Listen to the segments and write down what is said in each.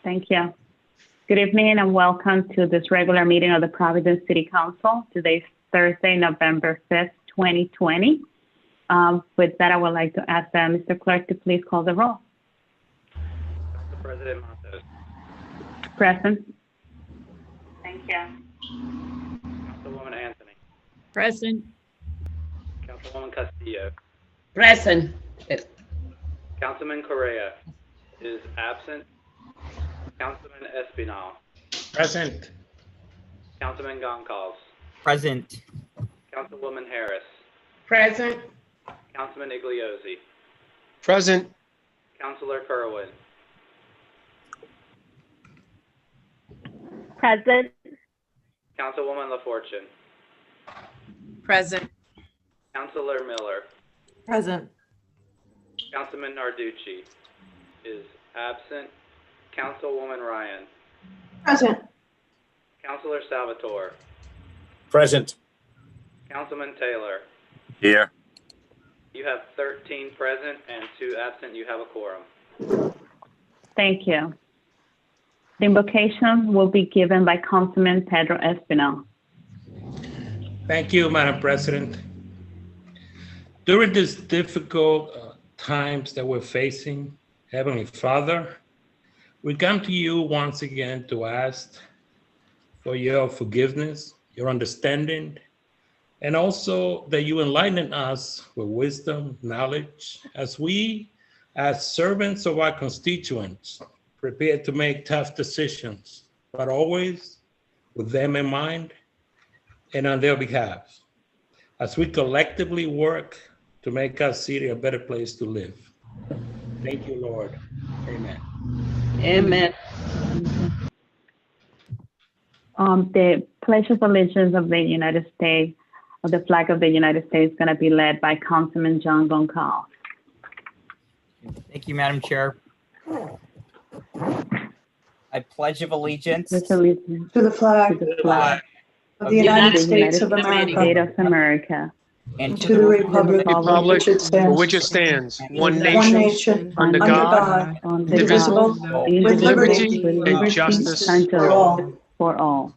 Thank you. Good evening and welcome to this regular meeting of the Providence City Council. Today's Thursday, November 5th, 2020. With that, I would like to ask Mr. Clerk to please call the roll. Council President Matos. Present. Thank you. Councilwoman Anthony. Present. Councilwoman Castillo. Present. Councilman Correa is absent. Councilman Espinal. Present. Councilman Goncalves. Present. Councilwoman Harris. Present. Councilman Igliozzi. Present. Councilor Kerwin. Present. Councilwoman LaFortune. Present. Councilor Miller. Present. Councilman Narducci is absent. Councilwoman Ryan. Present. Councilor Salvatore. Present. Councilman Taylor. Here. You have 13 present and 2 absent. You have a quorum. Thank you. The invocation will be given by Councilman Pedro Espinal. Thank you, Madam President. During these difficult times that we're facing, Heavenly Father, we come to you once again to ask for your forgiveness, your understanding, and also that you enlighten us with wisdom, knowledge, as we, as servants of our constituents, prepare to make tough decisions, but always with them in mind and on their behalf, as we collectively work to make our city a better place to live. Thank you, Lord. Amen. Amen. The Pledge of Allegiance of the United States, of the flag of the United States, is going to be led by Councilman John Goncalves. Thank you, Madam Chair. I pledge of allegiance With allegiance To the flag to the flag of the United States of States of America, and to the republic Republic for which it stands, one one nation, under God, indivisible, with liberty and justice for all. For all.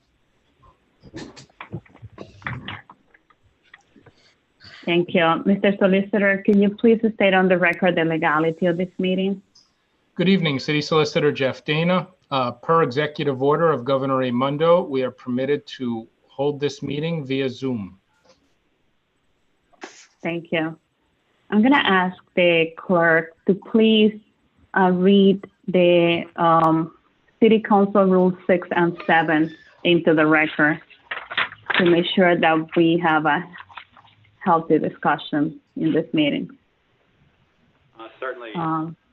Thank you. Mr. Solicitor, can you please state on the record the legality of this meeting? Good evening, City Solicitor Jeff Dana. Per executive order of Governor Raimondo, we are permitted to hold this meeting via Zoom. Thank you. I'm going to ask the clerk to please read the City Council Rules 6 and 7 into the record to make sure that we have a healthy discussion in this meeting. Certainly.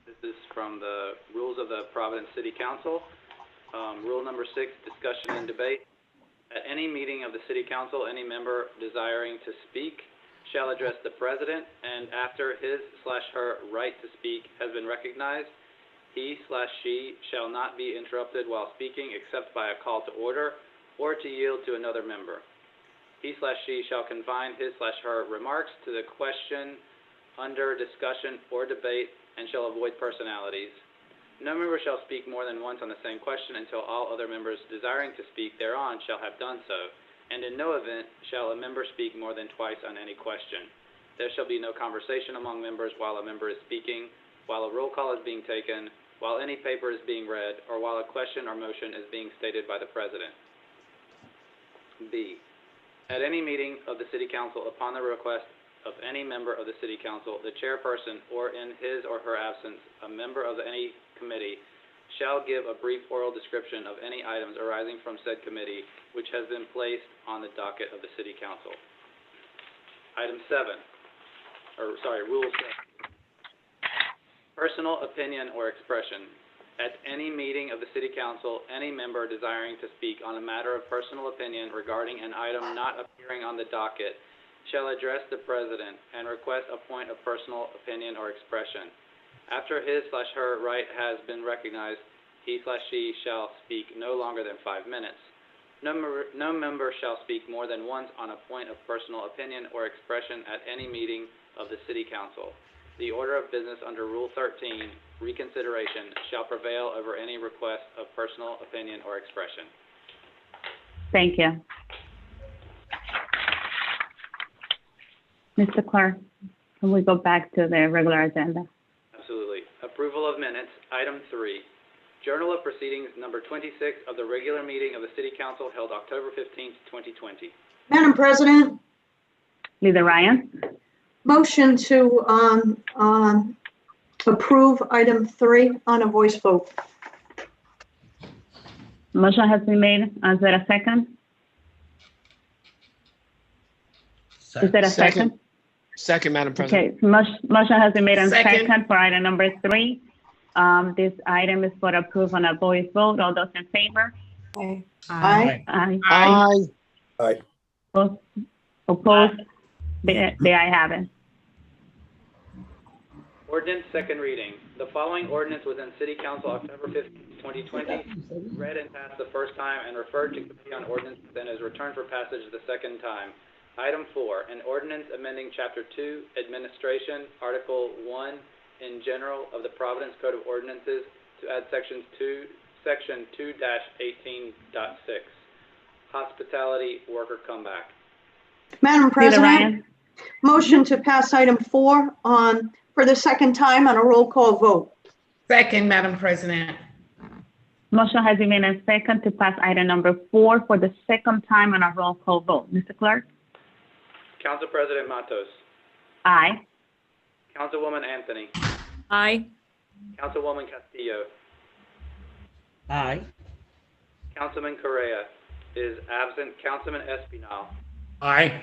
This is from the rules of the Providence City Council. Rule number 6, discussion and debate. At any meeting of the City Council, any member desiring to speak shall address the President, and after his/her right to speak has been recognized, he/she shall not be interrupted while speaking except by a call to order or to yield to another member. He/she shall confine his/her remarks to the question under discussion or debate and shall avoid personalities. No member shall speak more than once on the same question until all other members desiring to speak thereon shall have done so, and in no event shall a member speak more than twice on any question. There shall be no conversation among members while a member is speaking, while a roll call is being taken, while any paper is being read, or while a question or motion is being stated by the President. B. At any meeting of the City Council, upon the request of any member of the City Council, the chairperson, or in his or her absence, a member of any committee, shall give a brief oral description of any items arising from said committee which has been placed on the docket of the City Council. Rule 7. Personal opinion or expression. At any meeting of the City Council, any member desiring to speak on a matter of personal opinion regarding an item not appearing on the docket shall address the President and request a point of personal opinion or expression. After his/her right has been recognized, he/she shall speak no longer than 5 minutes. No member shall speak more than once on a point of personal opinion or expression at any meeting of the City Council. the order of business under Rule 13, reconsideration, shall prevail over any request of personal opinion or expression. Thank you. Mr. Clerk, can we go back to the regular agenda? Absolutely. Approval of minutes, item 3. Journal of Proceedings, number 26 of the regular meeting of the City Council held October 15th, 2020. Madam President, Leader Ryan? motion to approve item 3 on a voice vote. Motion has been made. Is there a second? Is there a second? Second, Madam President. Okay, motion has been made and Second. second for item number 3. This item is for approval on a voice vote. All those in favor? Aye. Aye. Aye. Opposed? The ayes have it. Ordinance, second reading. The following ordinance was in City Council October 15th, 2020, read and passed the first time and referred to Committee on Ordinances and is returned for passage the second time. Item 4, an ordinance amending Chapter 2, Administration, Article 1, in general of the Providence Code of Ordinances to add Section 2-18.6, Hospitality Worker Comeback. Madam Leader President, Ryan? motion to pass item 4 on for the second time on a roll call vote. Second, Madam President. Motion has been made and second to pass item number 4 for the second time on a roll call vote. Mr. Clerk? Council President Matos. Aye. Councilwoman Anthony. Aye. Councilwoman Castillo. Aye. Councilman Correa is absent. Councilman Espinal. Aye.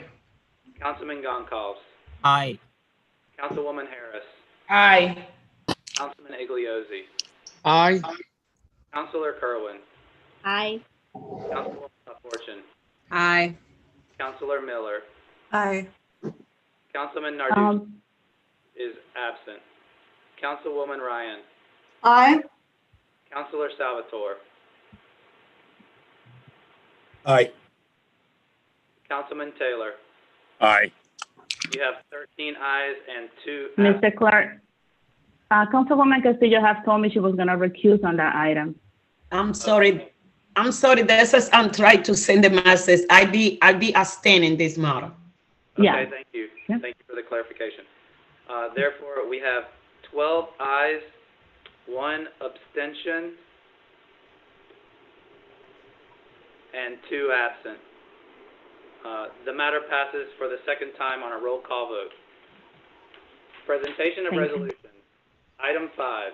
Councilman Goncalves. Aye. Councilwoman Harris. Aye. Councilman Igliozzi. Aye. Councilor Kerwin. Aye. Councilwoman LaFortune. Aye. Councilor Miller. Aye. Councilman Narducci is absent. Councilwoman Ryan. Aye. Councilor Salvatore. Aye. Councilman Taylor. Aye. You have 13 ayes and 2 Mr. Clerk? Councilwoman Castillo has told me she was going to recuse on that item. I'm sorry. I'm sorry. This is, I'm trying to send the message. I'll be abstaining this matter. Yeah. Okay, thank you. Yeah. Thank you for the clarification. Therefore, we have 12 ayes, 1 abstention, and 2 absent. The matter passes for the second time on a roll call vote. Presentation of Thank you. resolution. Item 5.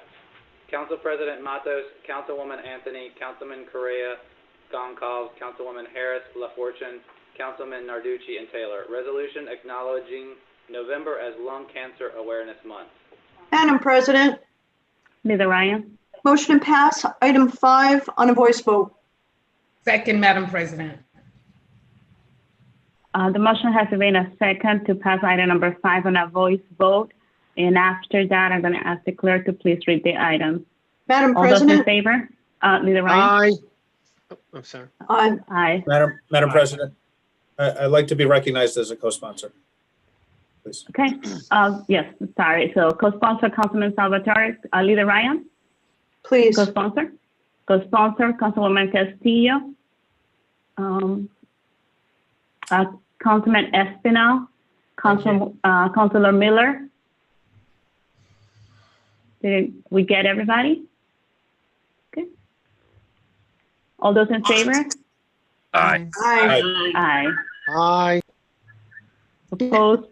Council President Matos, Councilwoman Anthony, Councilman Correa, Goncalves, Councilwoman Harris, LaFortune, Councilman Narducci, and Taylor. Resolution acknowledging November as Lung Cancer Awareness Month. Madam President, Leader Ryan? motion to pass item 5 on a voice vote. Second, Madam President. The motion has been a second to pass item number 5 on a voice vote. And after that, I'm going to ask the clerk to please read the item. Madam All those in President, favor? Leader Ryan? Aye. Oh, I'm sorry. aye. Aye. Madam President, I'd like to be recognized as a co-sponsor, please. Okay. Yes, sorry. So co-sponsor, Councilman Salvatore. Leader Ryan? Please. Co-sponsor? Co-sponsor, Councilwoman Castillo. Councilman Espinal. Councilor Miller. Did we get everybody? Okay. All those in favor? Aye. Aye. Aye. Aye. Opposed?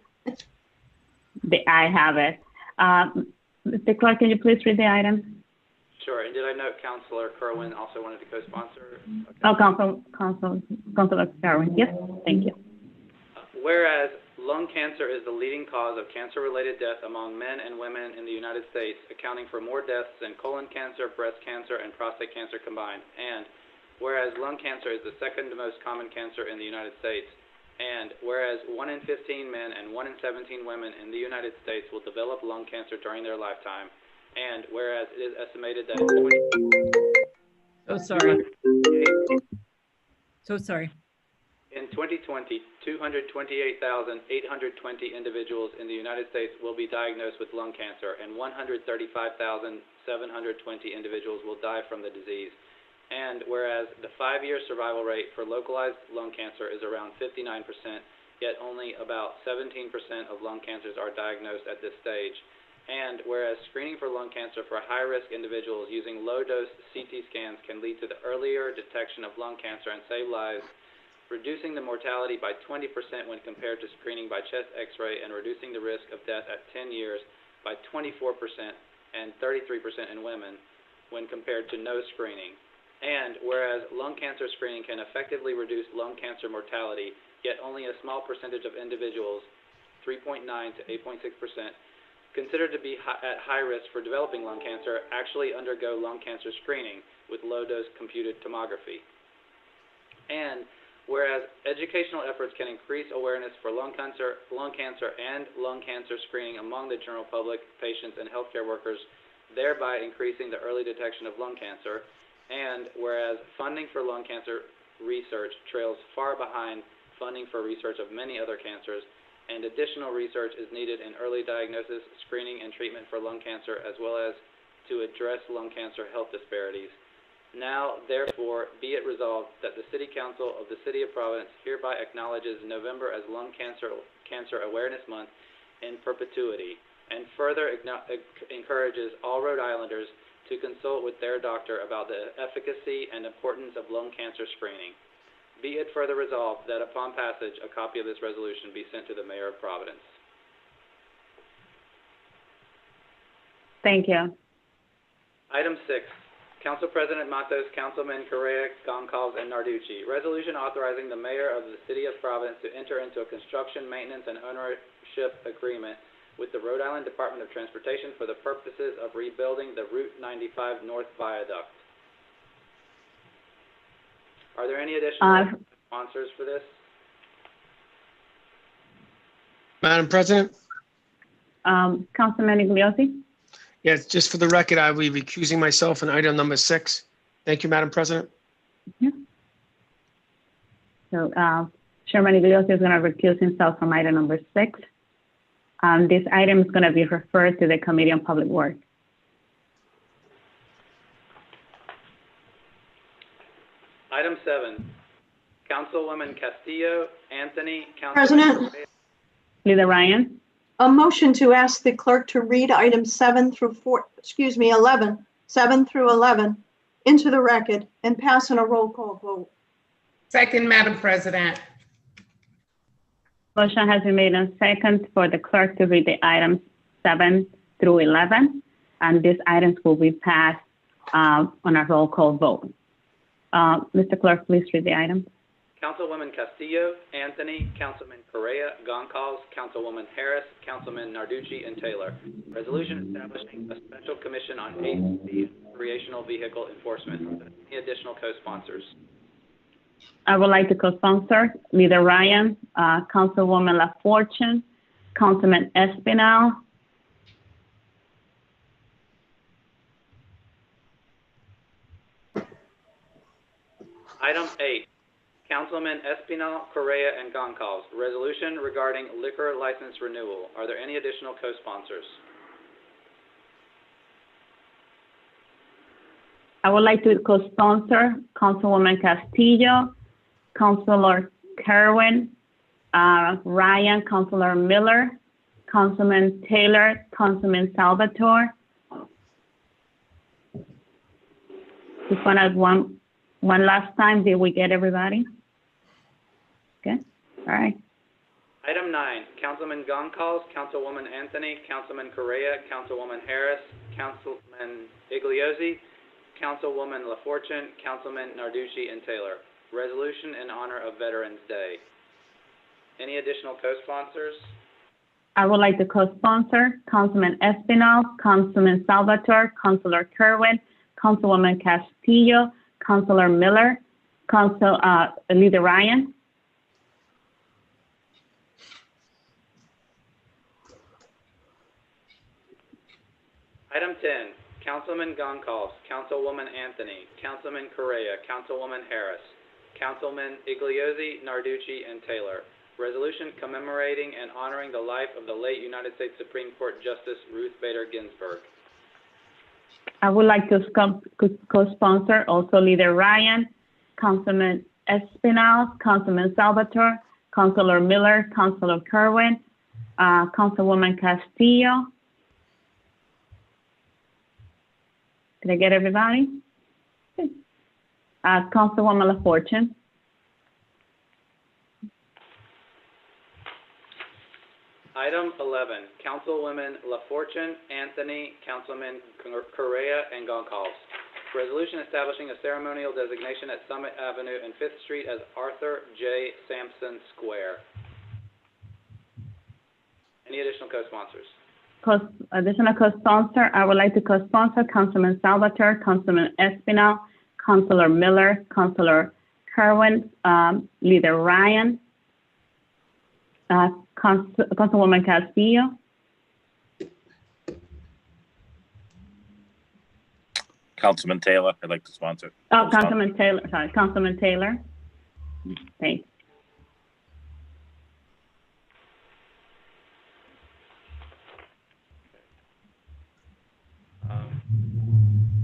The ayes have it. Mr. Clerk, can you please read the item? Sure. And did I note Councilor Kerwin also wanted to co-sponsor? Okay. Oh, Councilor Kerwin. Yes, thank you. Whereas lung cancer is the leading cause of cancer-related death among men and women in the United States, accounting for more deaths than colon cancer, breast cancer, and prostate cancer combined. And whereas lung cancer is the second most common cancer in the United States. And whereas 1 in 15 men and 1 in 17 women in the United States will develop lung cancer during their lifetime. And whereas it is estimated that So sorry. So sorry. in In 2020, 228,820 individuals in the United States will be diagnosed with lung cancer, and 135,720 individuals will die from the disease. And whereas the 5-year survival rate for localized lung cancer is around 59%, yet only about 17% of lung cancers are diagnosed at this stage. And whereas screening for lung cancer for high-risk individuals using low-dose CT scans can lead to the earlier detection of lung cancer and save lives, reducing the mortality by 20% when compared to screening by chest x-ray, and reducing the risk of death at 10 years by 24% and 33% in women when compared to no screening. And whereas lung cancer screening can effectively reduce lung cancer mortality, yet only a small percentage of individuals, 3.9 to 8.6%, considered to be at high risk for developing lung cancer actually undergo lung cancer screening with low-dose computed tomography. And whereas educational efforts can increase awareness for lung cancer and lung cancer screening among the general public, patients, and healthcare workers, thereby increasing the early detection of lung cancer. And whereas funding for lung cancer research trails far behind funding for research of many other cancers, and additional research is needed in early diagnosis, screening, and treatment for lung cancer, as well as to address lung cancer health disparities. Now, therefore, be it resolved that the City Council of the City of Providence hereby acknowledges November as Lung Cancer Awareness Month in perpetuity, and further encourages all Rhode Islanders to consult with their doctor about the efficacy and importance of lung cancer screening. Be it further resolved that upon passage, a copy of this resolution be sent to the Mayor of Providence. Thank you. Item 6, Council President Matos, Councilman Correa, Goncalves, and Narducci. Resolution authorizing the Mayor of the City of Providence to enter into a construction, maintenance, and ownership agreement with the Rhode Island Department of Transportation for the purposes of rebuilding the Route 95 North Viaduct. Are there any additional sponsors for this? Madam President? Councilman Iglesias? Yes, just for the record, I will be recusing myself on item number 6. Thank you, Madam President. So Chairman Iglesias is going to recuse himself from item number 6. This item is going to be referred to the Committee on Public Works. Item 7, Councilwoman Castillo, Anthony, President, Leader Ryan? a motion to ask the clerk to read items 7 through 11 into the record and pass on a roll call vote. Second, Madam President. Motion has been made and second for the clerk to read the items 7 through 11, and these items will be passed on a roll call vote. Mr. Clerk, please read the item. Councilwoman Castillo, Anthony, Councilman Correa, Goncalves, Councilwoman Harris, Councilman Narducci, and Taylor. Resolution establishing a special commission on ACC and recreational vehicle enforcement. Any additional co-sponsors? I would like to co-sponsor Leader Ryan, Councilwoman LaFortune, Councilman Espinal. Item 8, Councilman Espinal, Correa, and Goncalves. Resolution regarding liquor license renewal. Are there any additional co-sponsors? I would like to co-sponsor Councilwoman Castillo, Councilor Kerwin, Ryan, Councilor Miller, Councilman Taylor, Councilman Salvatore. Just want to one last time, did we get everybody? Okay, all right. Item 9, Councilman Goncalves, Councilwoman Anthony, Councilman Correa, Councilwoman Harris, Councilman Iglesias, Councilwoman LaFortune, Councilman Narducci, and Taylor. Resolution in honor of Veterans Day. Any additional co-sponsors? I would like to co-sponsor Councilman Espinal, Councilman Salvatore, Councilor Kerwin, Councilwoman Castillo, Councilor Miller, Leader Ryan. Item 10, Councilman Goncalves, Councilwoman Anthony, Councilman Correa, Councilwoman Harris, Councilmen Igliozzi, Narducci, and Taylor. Resolution commemorating and honoring the life of the late United States Supreme Court Justice Ruth Bader Ginsburg. I would like to co-sponsor also Leader Ryan, Councilman Espinal, Councilman Salvatore, Councilor Miller, Councilor Kerwin, Councilwoman Castillo. Did I get everybody? Okay. Councilwoman LaFortune. Item 11, Councilwomen LaFortune, Anthony, Councilman Correa, and Goncalves. Resolution establishing a ceremonial designation at Summit Avenue and 5th Street as Arthur J. Sampson Square. Any additional co-sponsors? Additional co-sponsor, I would like to co-sponsor Councilman Salvatore, Councilman Espinal, Councilor Miller, Councilor Kerwin, Leader Ryan, Councilwoman Castillo. Councilman Taylor, I'd like to sponsor. Oh, Councilman Taylor, sorry, Councilman Taylor. Thanks. I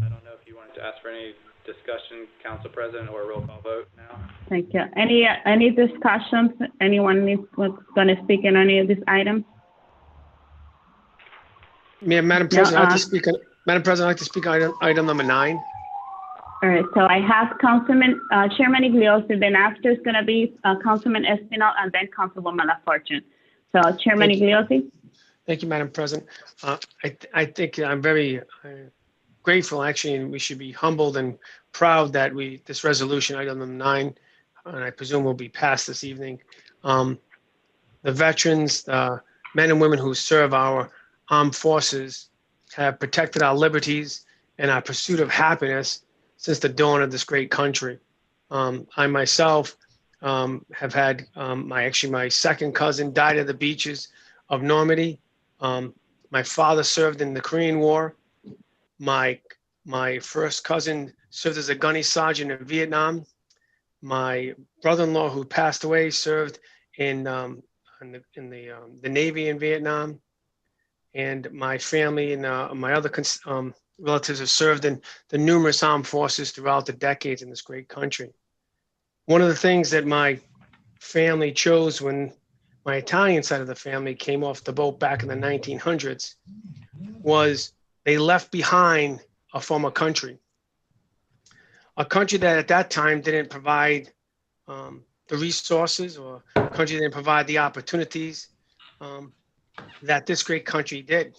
don't know if you wanted to ask for any discussion, Council President, or a roll call vote now. Thank you. Any discussions? Anyone going to speak in any of these items? Madam President, I'd like to speak on, Madam President, I'd like to speak on item number 9. All right, so I have Chairman Igliozzi, then after it's going to be Councilman Espinal, and then Councilwoman LaFortune. So Chairman Igliozzi. Thank you, Madam President. I think I'm very grateful, actually, and we should be humbled and proud that this resolution, item number 9, and I presume will be passed this evening. The veterans, the men and women who serve our armed forces have protected our liberties and our pursuit of happiness since the dawn of this great country. I myself have had my second cousin died at the beaches of Normandy. My father served in the Korean War. My first cousin served as a gunny sergeant in Vietnam. My brother-in-law, who passed away, served in the Navy in Vietnam. And my family and my other relatives have served in the numerous armed forces throughout the decades in this great country. One of the things that my family chose when my Italian side of the family came off the boat back in the 1900s was they left behind a former country. A country that at that time didn't provide the resources, or a country that didn't provide the opportunities that this great country did.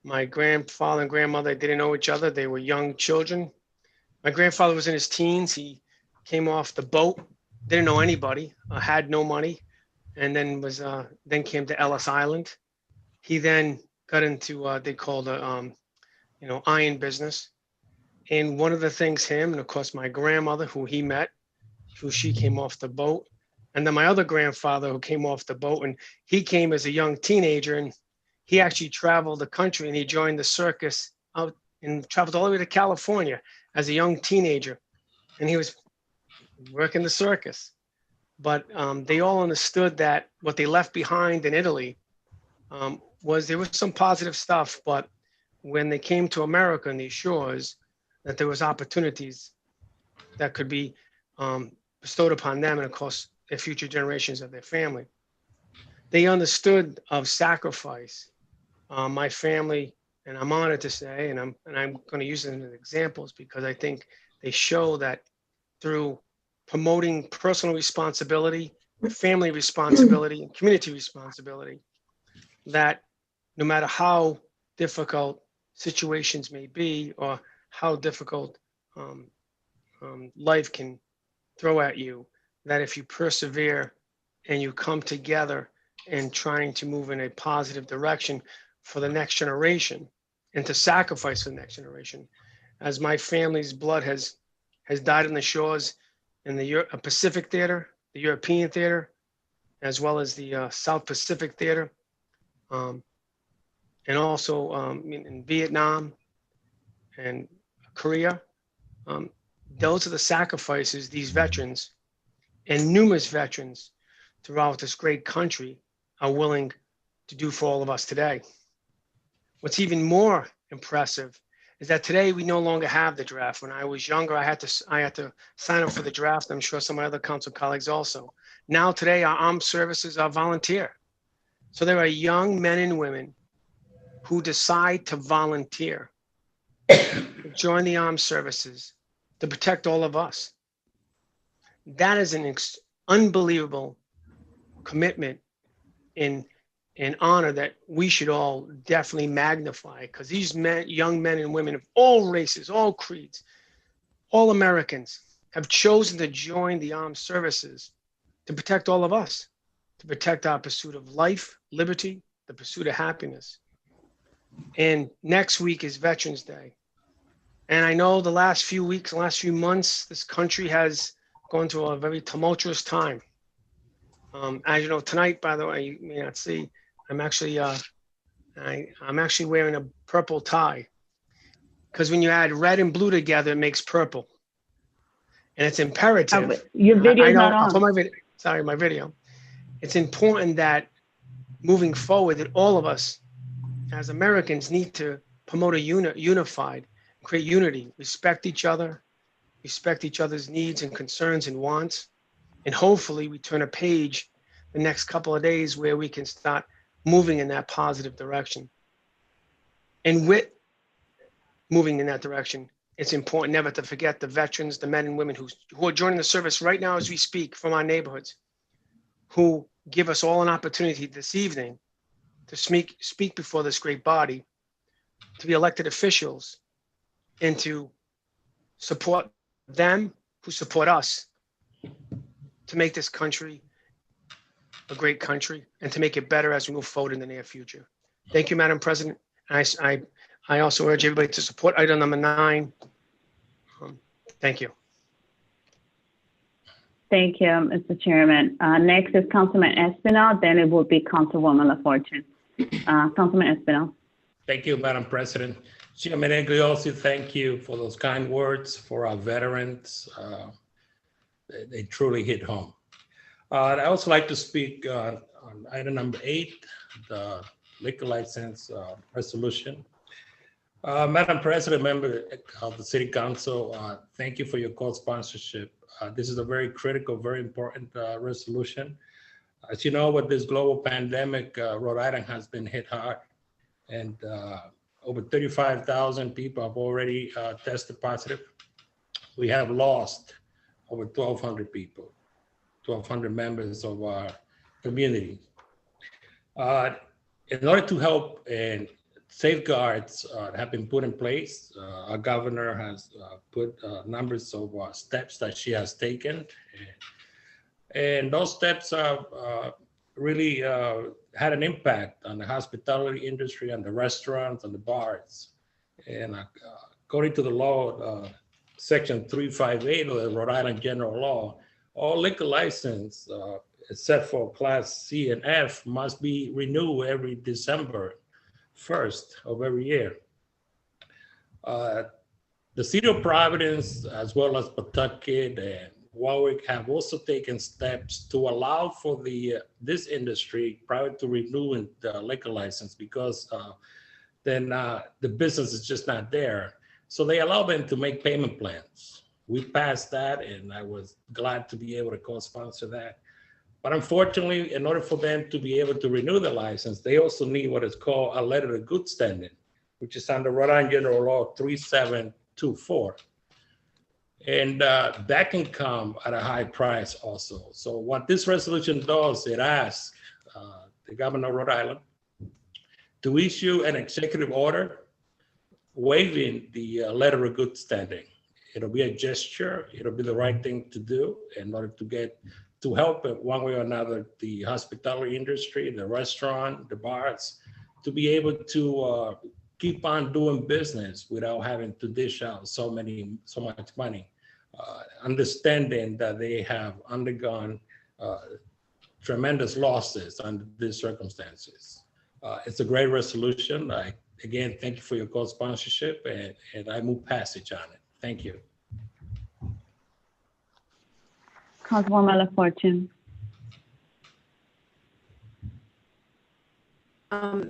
My grandfather and grandmother didn't know each other. They were young children. My grandfather was in his teens. He came off the boat, didn't know anybody, had no money, and then came to Ellis Island. He then got into what they call the iron business. And one of the things him, and of course my grandmother, who he met, she came off the boat. And then my other grandfather, who came off the boat, and he came as a young teenager, and he actually traveled the country, and he joined the circus out and traveled all the way to California as a young teenager. And he was working the circus. But they all understood that what they left behind in Italy was there was some positive stuff, but when they came to America and these shores, that there was opportunities that could be bestowed upon them, and of course, their future generations of their family. They understood of sacrifice. My family, and I'm honored to say, and I'm going to use them as examples because I think they show that through promoting personal responsibility, family responsibility, and community responsibility, that no matter how difficult situations may be, or how difficult life can throw at you, that if you persevere and you come together and trying to move in a positive direction for the next generation and to sacrifice for the next generation, as my family's blood has died on the shores in the Pacific Theater, the European Theater, as well as the South Pacific Theater, and also in Vietnam and Korea. Those are the sacrifices these veterans and numerous veterans throughout this great country are willing to do for all of us today. What's even more impressive is that today we no longer have the draft. When I was younger, I had to sign up for the draft. I'm sure some of my other council colleagues also. Now today, our armed services are volunteer. So there are young men and women who decide to volunteer, to join the armed services to protect all of us. That is an unbelievable commitment and honor that we should all definitely magnify, because these young men and women of all races, all creeds, all Americans have chosen to join the armed services to protect all of us, to protect our pursuit of life, liberty, the pursuit of happiness. And next week is Veterans Day. And I know the last few weeks, the last few months, this country has gone through a very tumultuous time. As you know, tonight, by the way, you may not see, I'm actually wearing a purple tie, because when you add red and blue together, it makes purple, and it's imperative. Your video's I know, not on. for my video. Sorry, my video. It's important that moving forward, that all of us as Americans need to promote a unified, create unity, respect each other, respect each other's needs and concerns and wants, and hopefully we turn a page the next couple of days where we can start moving in that positive direction. And with moving in that direction, it's important never to forget the veterans, the men and women who are joining the service right now as we speak from our neighborhoods, who give us all an opportunity this evening to speak before this great body, to be elected officials, and to support them who support us to make this country a great country and to make it better as we move forward in the near future. Thank you, Madam President. I also urge everybody to support item number 9. Thank you. Thank you, Mr. Chairman. Next is Councilman Espinal, then it will be Councilwoman LaFortune. Councilman Espinal. Thank you, Madam President. Chairman Iglesias, thank you for those kind words for our veterans. They truly hit home. I'd also like to speak on item number 8, the liquor license resolution. Madam President, member of the City Council, thank you for your co-sponsorship. This is a very critical, very important resolution. As you know, with this global pandemic, Rhode Island has been hit hard, and over 35,000 people have already tested positive. We have lost over 1,200 people, 1,200 members of our community. In order to help, and safeguards have been put in place. Our governor has put numbers of steps that she has taken. And those steps have really had an impact on the hospitality industry, on the restaurants, on the bars. And according to the law, Section 358 of the Rhode Island General Law, all liquor license, except for Class C and F, must be renewed every December 1st of every year. The City of Providence, as well as Pawtucket and Warwick, have also taken steps to allow for this industry prior to renewing the liquor license, because then the business is just not there. So they allow them to make payment plans. We passed that, and I was glad to be able to co-sponsor that. But unfortunately, in order for them to be able to renew the license, they also need what is called a letter of good standing, which is under Rhode Island General Law 3724. And that can come at a high price also. So what this resolution does, it asks the governor of Rhode Island to issue an executive order waiving the letter of good standing. It'll be a gesture. It'll be the right thing to do in order to help it one way or another, the hospitality industry, the restaurant, the bars, to be able to keep on doing business without having to dish out so much money, understanding that they have undergone tremendous losses under these circumstances. It's a great resolution. Again, thank you for your co-sponsorship, and I move passage on it. Thank you. Councilwoman LaFortune.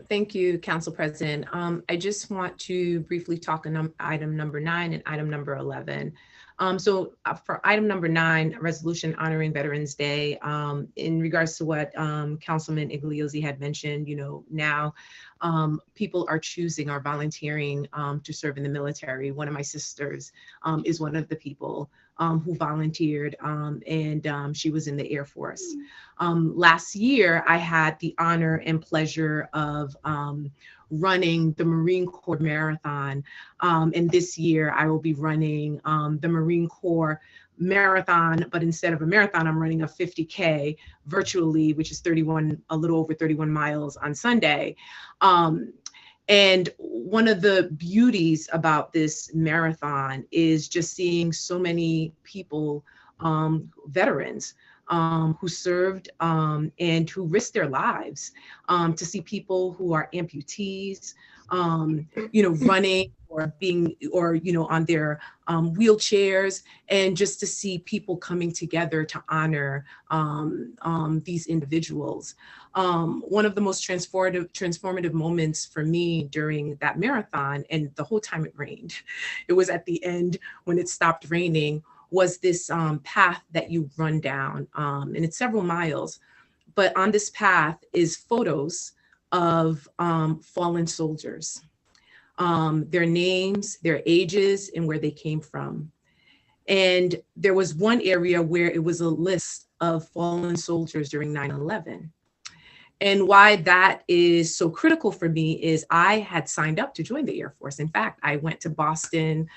Thank you, Council President. I just want to briefly talk on item number 9 and item number 11. For item number 9, a resolution honoring Veterans Day, in regards to what Councilman Igliozzi had mentioned, now people are choosing or volunteering to serve in the military. One of my sisters is one of the people who volunteered, and she was in the Air Force. Last year, I had the honor and pleasure of running the Marine Corps Marathon. And this year, I will be running the Marine Corps Marathon, but instead of a marathon, I'm running a 50K virtually, which is a little over 31 miles on Sunday. And one of the beauties about this marathon is just seeing so many people, veterans, who served and who risked their lives, to see people who are amputees, running or on their wheelchairs, and just to see people coming together to honor these individuals. One of the most transformative moments for me during that marathon, and the whole time it rained, it was at the end when it stopped raining, was this path that you run down, and it's several miles. But on this path is photos of fallen soldiers, their names, their ages, and where they came from. And there was one area where it was a list of fallen soldiers during 9/11. And why that is so critical for me is I had signed up to join the Air Force. In fact, I went to Boston,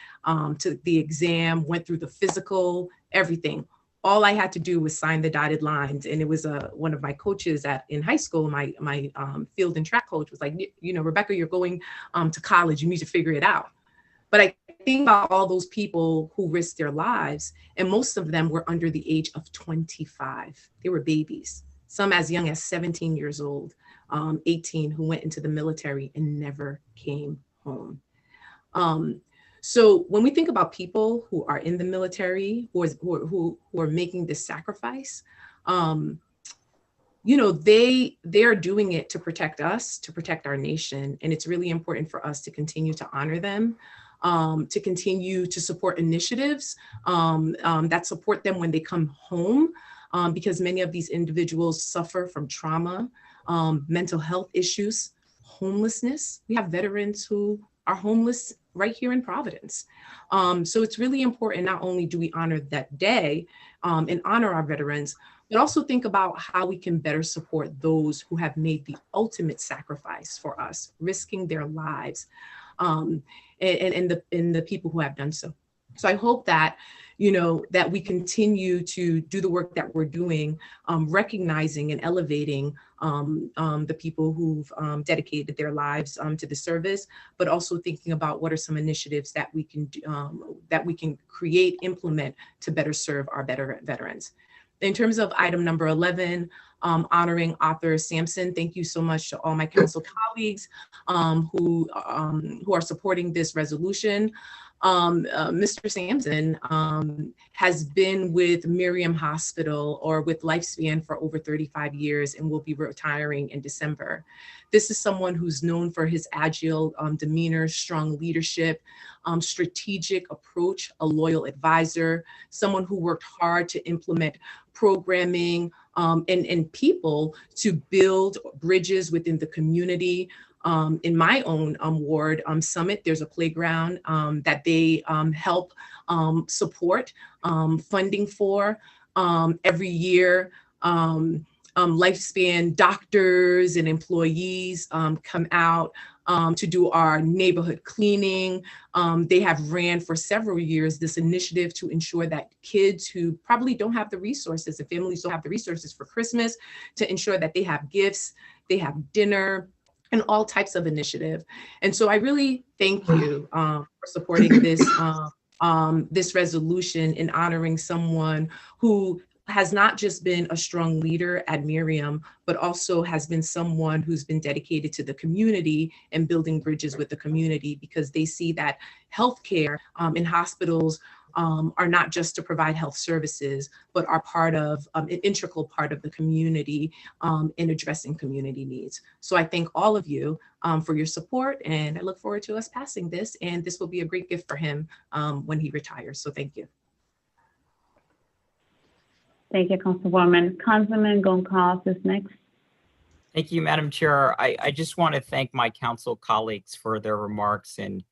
took the exam, went through the physical, everything. All I had to do was sign the dotted lines. And it was one of my coaches in high school, my field and track coach was like, Rebecca, you're going to college, you need to figure it out. But I think about all those people who risked their lives, and most of them were under the age of 25. They were babies. Some as young as 17 years old, 18, who went into the military and never came home. So when we think about people who are in the military, who are making this sacrifice, they are doing it to protect us, to protect our nation. And it's really important for us to continue to honor them, to continue to support initiatives that support them when they come home. Because many of these individuals suffer from trauma, mental health issues, homelessness. We have veterans who are homeless right here in Providence. So it's really important, not only do we honor that day and honor our veterans, but also think about how we can better support those who have made the ultimate sacrifice for us, risking their lives, and the people who have done so. So I hope that that we continue to do the work that we're doing, recognizing and elevating the people who've dedicated their lives to the service, but also thinking about what are some initiatives that we can do, that we can create, implement to better serve our veterans. In terms of item number 11, honoring Arthur Sampson, thank you so much to all my council colleagues who are supporting this resolution. Mr. Sampson has been with Miriam Hospital or with Lifespan for over 35 years and will be retiring in December. This is someone who's known for his agile demeanor, strong leadership, strategic approach, a loyal advisor, someone who worked hard to implement programming and people to build bridges within the community. In my own ward, Summit, there's a playground that they help support funding for every year. Lifespan doctors and employees come out to do our neighborhood cleaning. They have ran for several years this initiative to ensure that kids who probably don't have the resources, and families don't have the resources for Christmas, to ensure that they have gifts, they have dinner, and all types of initiative. And so I really thank you for supporting this, this resolution in honoring someone who has not just been a strong leader at Miriam, but also has been someone who's been dedicated to the community and building bridges with the community, because they see that healthcare in hospitals are not just to provide health services, but are part of an integral part of the community in addressing community needs. So I thank all of you for your support, and I look forward to us passing this. And this will be a great gift for him when he retires. So thank you. Thank you, Councilwoman. Councilman Goncalves is next. Thank you, Madam Chair. I just want to thank my council colleagues for their remarks. And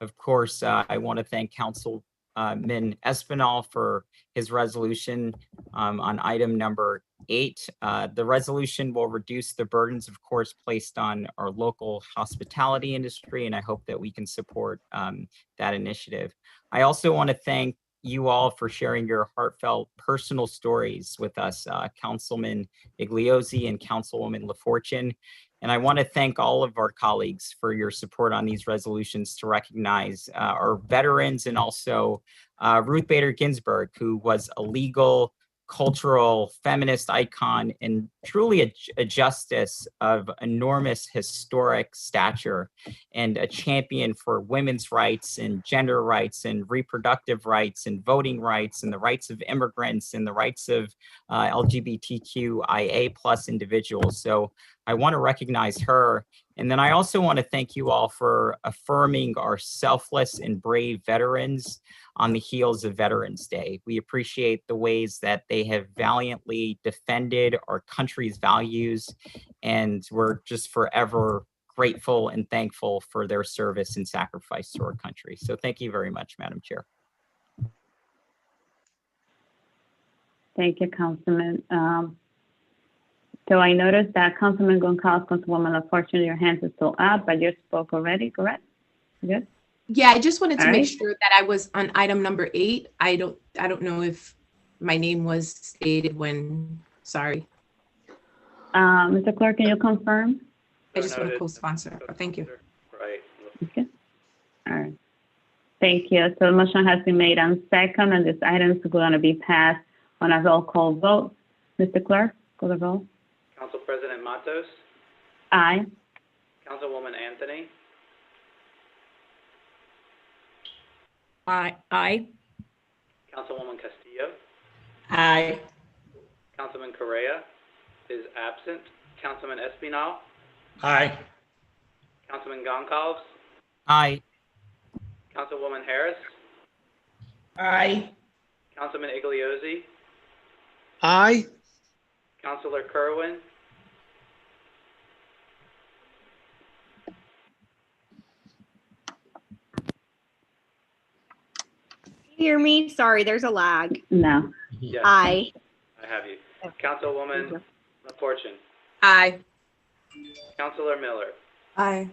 of course, I want to thank Councilman Espinal for his resolution on item number 8. The resolution will reduce the burdens, of course, placed on our local hospitality industry, and I hope that we can support that initiative. I also want to thank you all for sharing your heartfelt personal stories with us, Councilman Igliozzi and Councilwoman LaFortune. And I want to thank all of our colleagues for your support on these resolutions to recognize our veterans, and also Ruth Bader Ginsburg, who was a legal, cultural, feminist icon and truly a justice of enormous historic stature, and a champion for women's rights and gender rights and reproductive rights and voting rights and the rights of immigrants and the rights of LGBTQIA+ individuals. So I want to recognize her. And then I also want to thank you all for affirming our selfless and brave veterans on the heels of Veterans Day. We appreciate the ways that they have valiantly defended our country's values, and we're just forever grateful and thankful for their service and sacrifice to our country. So thank you very much, Madam Chair. Thank you, Councilman. So I noticed that Councilman Goncalves, Councilwoman LaFortune, your hands are still up, but you spoke already, correct? Good. Yeah, I just wanted to All make right. sure that I was on item number 8. I don't know if my name was stated when, sorry. Mr. Clerk, can you confirm? I just want to co-sponsor. Thank you. Right. Okay. All right. Thank you. So the motion has been made on second, and this item is going to be passed on a roll call vote. Mr. Clerk, call the roll. Council President Matos, Aye. Councilwoman Anthony, Aye. Councilwoman Castillo, Aye. Councilman Correa is absent, Councilman Espinal, Aye. Councilman Goncalves, Aye. Councilwoman Harris, Aye. Councilman Igliozzi, Aye. Councilor Kerwin, Hear me? Sorry, there's a lag. No. yes, Aye. I have you. Councilwoman LaFortune, Aye. Councilor Miller, Aye.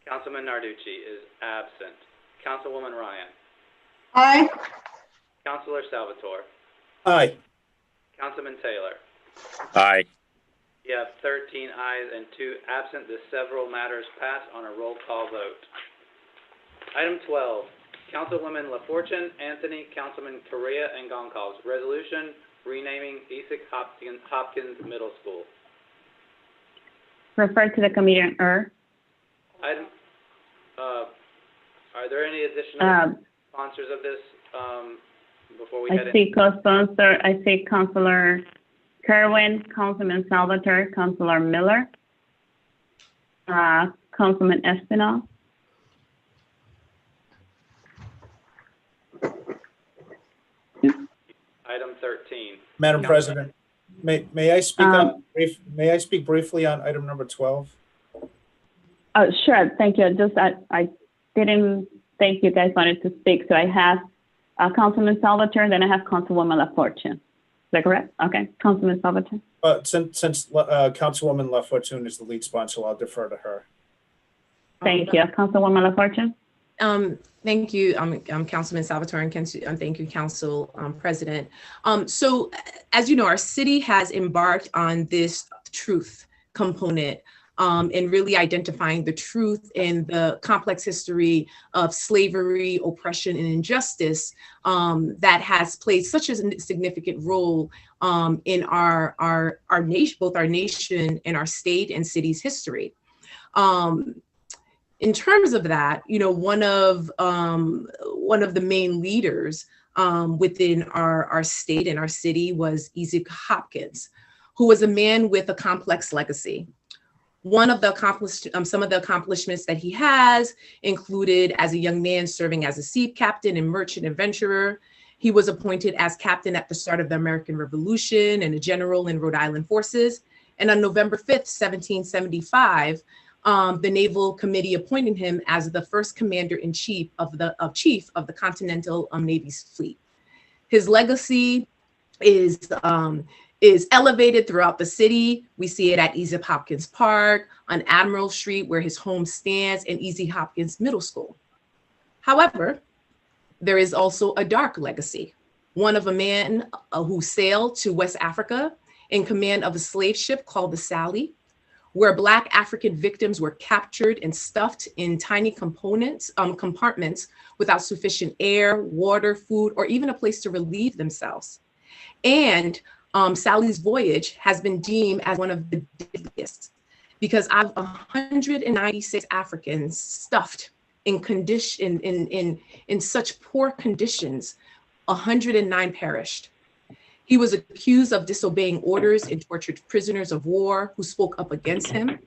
Councilman Narducci is absent, Councilwoman Ryan, Aye. Councilor Salvatore, Aye. Councilman Taylor. Aye. You have 13 ayes and 2 absent. The several matters pass on a roll call vote. Item 12, Councilwoman LaFortune, Anthony, Councilman Correa, and Goncalves. Resolution renaming Essex Hopkins Middle School. Refer to the committee on ER. Item, are there any additional sponsors of this before we head I in? see co-sponsor. I see Councilor Kerwin, Councilman Salvatore, Councilor Miller, Councilman Espinal. Item 13. Madam President, may I speak briefly on item number 12? Oh, sure. Thank you. Just I didn't think you guys wanted to speak, so I have Councilman Salvatore, then I have Councilwoman LaFortune. Is that correct? Okay, Councilman Salvatore. Since Councilwoman LaFortune is the lead sponsor, I'll defer to her. Thank you, Councilwoman LaFortune. Thank you, Councilman Salvatore, and thank you, Council President. So, as you know, our city has embarked on this truth component and really identifying the truth in the complex history of slavery, oppression, and injustice that has played such a significant role in our nation, both our nation and our state and city's history. In terms of that, one of the main leaders within our state and our city was Izzy Hopkins, who was a man with a complex legacy. Some of the accomplishments that he has included, as a young man, serving as a sea captain and merchant adventurer. He was appointed as captain at the start of the American Revolution and a general in Rhode Island forces. And on November 5th, 1775, the Naval Committee appointed him as the first commander-in-chief of the Continental Navy's fleet. His legacy is elevated throughout the city. We see it at Izzy Hopkins Park, on Admiral Street, where his home stands, and Izzy Hopkins Middle School. However, there is also a dark legacy, one of a man who sailed to West Africa in command of a slave ship called the Sally, where Black African victims were captured and stuffed in tiny compartments without sufficient air, water, food, or even a place to relieve themselves. And Sally's voyage has been deemed as one of the deadliest, because out of 196 Africans stuffed in such poor conditions, 109 perished. He was accused of disobeying orders and tortured prisoners of war who spoke up against him.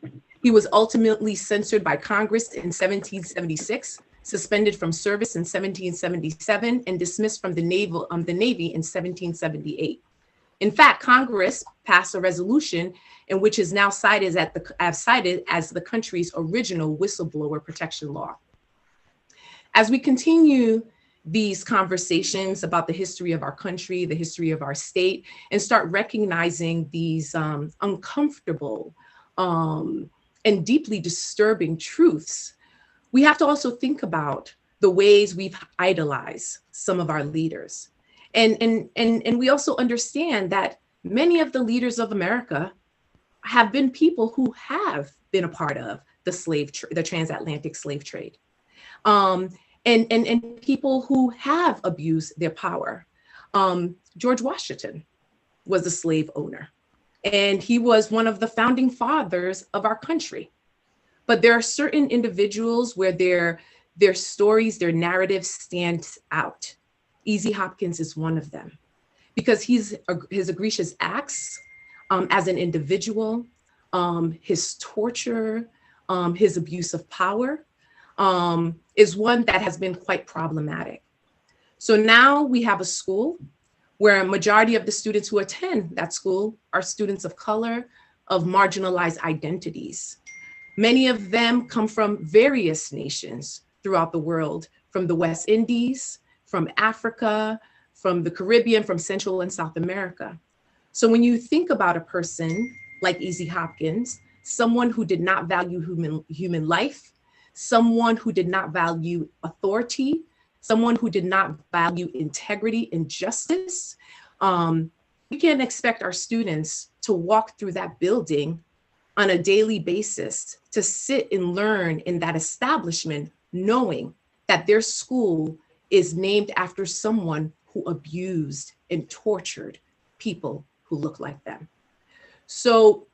He was ultimately censored by Congress in 1776, suspended from service in 1777, and dismissed from the Navy in 1778. In fact, Congress passed a resolution in which is now cited as the country's original whistleblower protection law. As we continue these conversations about the history of our country, the history of our state, and start recognizing these uncomfortable and deeply disturbing truths, we have to also think about the ways we've idolized some of our leaders. And we also understand that many of the leaders of America have been people who have been a part of the transatlantic slave trade. And people who have abused their power. George Washington was a slave owner, and he was one of the founding fathers of our country. But there are certain individuals where their stories, their narratives stand out. Izzy Hopkins is one of them, because his egregious acts as an individual, his torture, his abuse of power, is one that has been quite problematic. So now we have a school where a majority of the students who attend that school are students of color, of marginalized identities. Many of them come from various nations throughout the world, from the West Indies, from Africa, from the Caribbean, from Central and South America. So when you think about a person like Izzy Hopkins, someone who did not value human life, someone who did not value authority, someone who did not value integrity and justice, we can't expect our students to walk through that building on a daily basis, to sit and learn in that establishment, knowing that their school is named after someone who abused and tortured people who look like them. So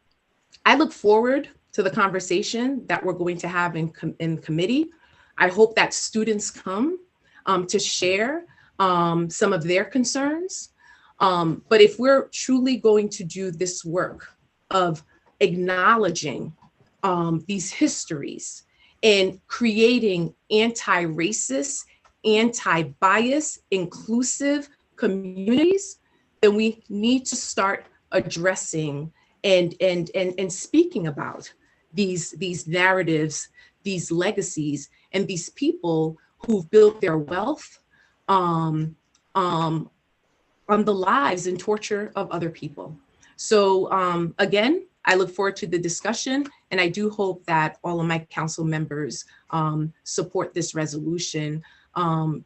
I look forward to the conversation that we're going to have in committee. I hope that students come to share some of their concerns. But if we're truly going to do this work of acknowledging these histories and creating anti-racist, anti-bias, inclusive communities, then we need to start addressing and speaking about these narratives, these legacies, and these people who've built their wealth on the lives and torture of other people. So again, I look forward to the discussion, and I do hope that all of my council members support this resolution,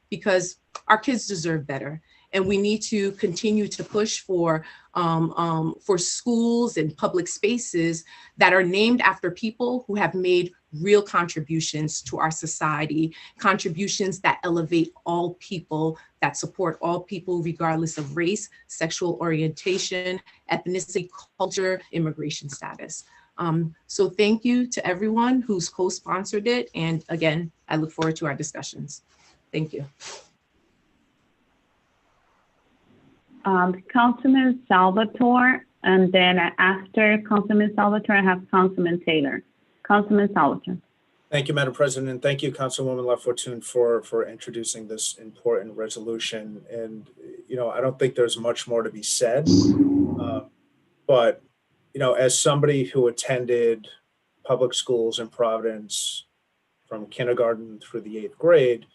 because our kids deserve better. And we need to continue to push for schools and public spaces that are named after people who have made real contributions to our society, contributions that elevate all people, that support all people regardless of race, sexual orientation, ethnicity, culture, immigration status. So thank you to everyone who's co-sponsored it. And again, I look forward to our discussions. Thank you. Councilman Salvatore, and then after Councilman Salvatore, I have Councilman Taylor. Councilman Salvatore. Thank you, Madam President, and thank you, Councilwoman LaFortune, for introducing this important resolution. And, you know, I don't think there's much more to be said, but, you know, as somebody who attended public schools in Providence from kindergarten through the 8th grade,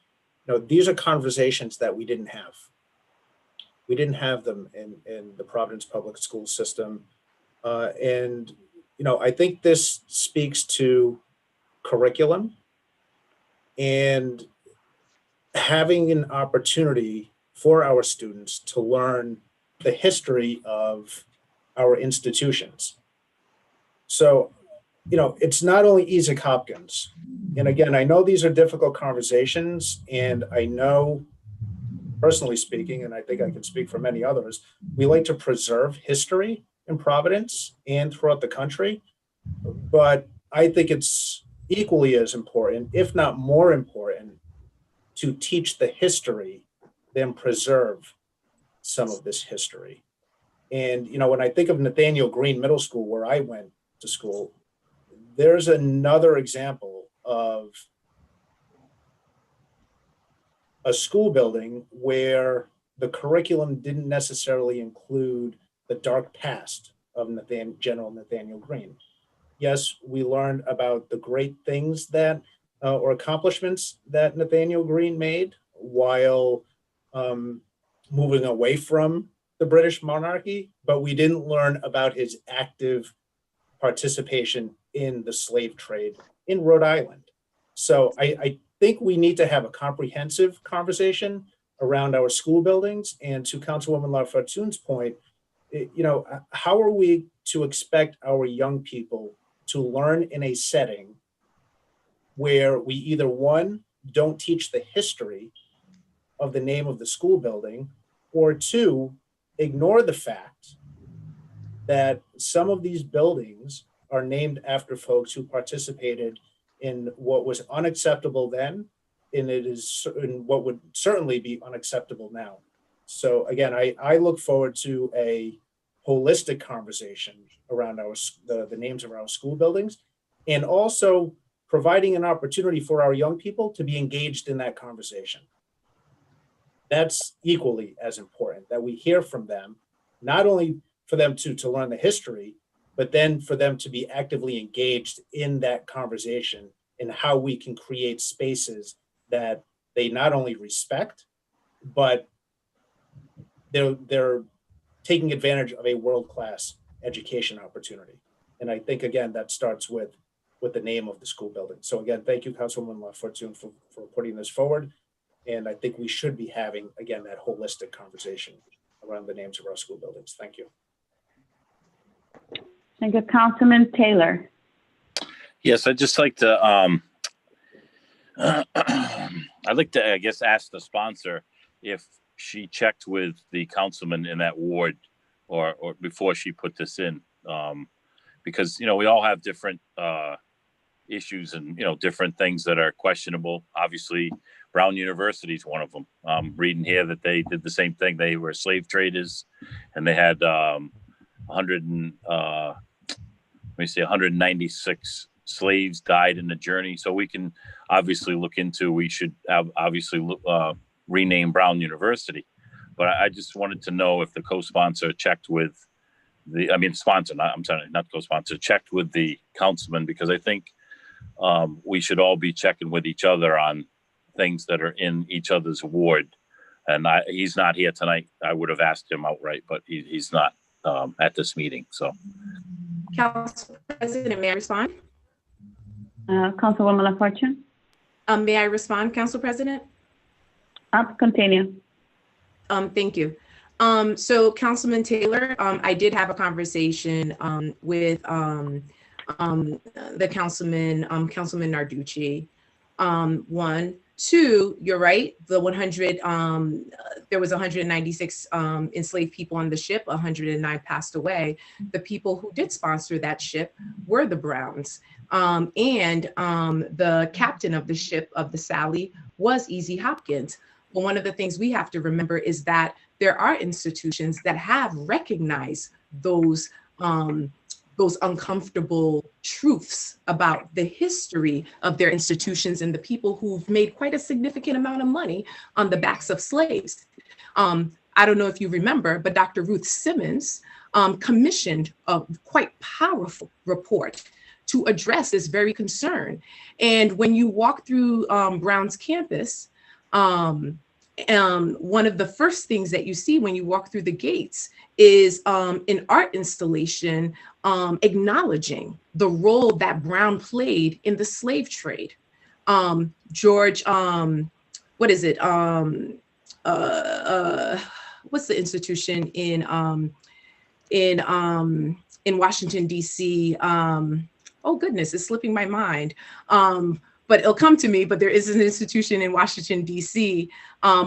you know, these are conversations that we didn't have. We didn't have them in the Providence public school system. And, you know, I think this speaks to curriculum and having an opportunity for our students to learn the history of our institutions. So, you know, it's not only Isaac Hopkins. And again, I know these are difficult conversations, and I know, personally speaking, and I think I can speak for many others, we like to preserve history in Providence and throughout the country. But I think it's equally as important, if not more important, to teach the history than preserve some of this history. And, you know, when I think of Nathaniel Green Middle School, where I went to school, there's another example of a school building where the curriculum didn't necessarily include the dark past of General Nathaniel Green. Yes, we learned about the great things that, or accomplishments that Nathaniel Green made while moving away from the British monarchy, but we didn't learn about his active participation in the slave trade in Rhode Island. So I think we need to have a comprehensive conversation around our school buildings. And to Councilwoman LaFortune's point, you know, how are we to expect our young people to learn in a setting where we either, one, don't teach the history of the name of the school building, or two, ignore the fact that some of these buildings are named after folks who participated in what was unacceptable then, and it is in what would certainly be unacceptable now. So again, I look forward to a holistic conversation around the names of our school buildings, and also providing an opportunity for our young people to be engaged in that conversation. That's equally as important, that we hear from them, not only for them to learn the history, but then for them to be actively engaged in that conversation and how we can create spaces that they not only respect, but they're taking advantage of a world-class education opportunity. And I think, again, that starts with the name of the school building. So again, thank you, Councilwoman LaFortune, for putting this forward. And I think we should be having, again, that holistic conversation around the names of our school buildings. Thank you. Thank you, Councilman Taylor. Yes, I'd just like to, I'd like to, I guess, ask the sponsor if she checked with the councilman in that ward or before she put this in. Because, you know, we all have different issues and, you know, different things that are questionable. Obviously, Brown University is one of them. I'm reading here that they did the same thing. They were slave traders, and they had 196 slaves died in the journey. So we can obviously look into, we should obviously rename Brown University. But I just wanted to know if the co-sponsor checked with not co-sponsor, checked with the councilman, because I think we should all be checking with each other on things that are in each other's ward. And he's not here tonight. I would have asked him outright, but he's not at this meeting. So, Council President, may I respond? Councilwoman LaFortune. May I respond, Council President? Continue. Thank you. So Councilman Taylor, I did have a conversation with the Councilman Narducci. One, Two, you're right, the 100, there was 196 enslaved people on the ship, 109 passed away. The people who did sponsor that ship were the Browns. And the captain of the ship, of the Sally, was E.Z. Hopkins. But one of the things we have to remember is that there are institutions that have recognized those uncomfortable truths about the history of their institutions and the people who've made quite a significant amount of money on the backs of slaves. I don't know if you remember, but Dr. Ruth Simmons commissioned a quite powerful report to address this very concern. And when you walk through Brown's campus, one of the first things that you see when you walk through the gates is an art installation acknowledging the role that Brown played in the slave trade. George, what is it? What's the institution in Washington, D.C.? Oh goodness, it's slipping my mind. But it'll come to me, but there is an institution in Washington, D.C.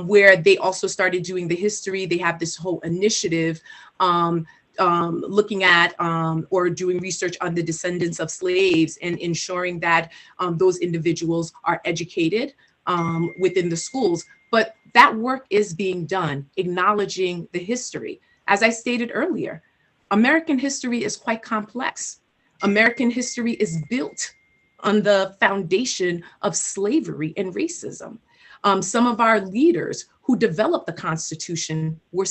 Where they also started doing the history. They have this whole initiative looking at or doing research on the descendants of slaves and ensuring that those individuals are educated within the schools. But that work is being done, acknowledging the history. As I stated earlier, American history is quite complex. American history is built on the foundation of slavery and racism. Some of our leaders who developed the Constitution were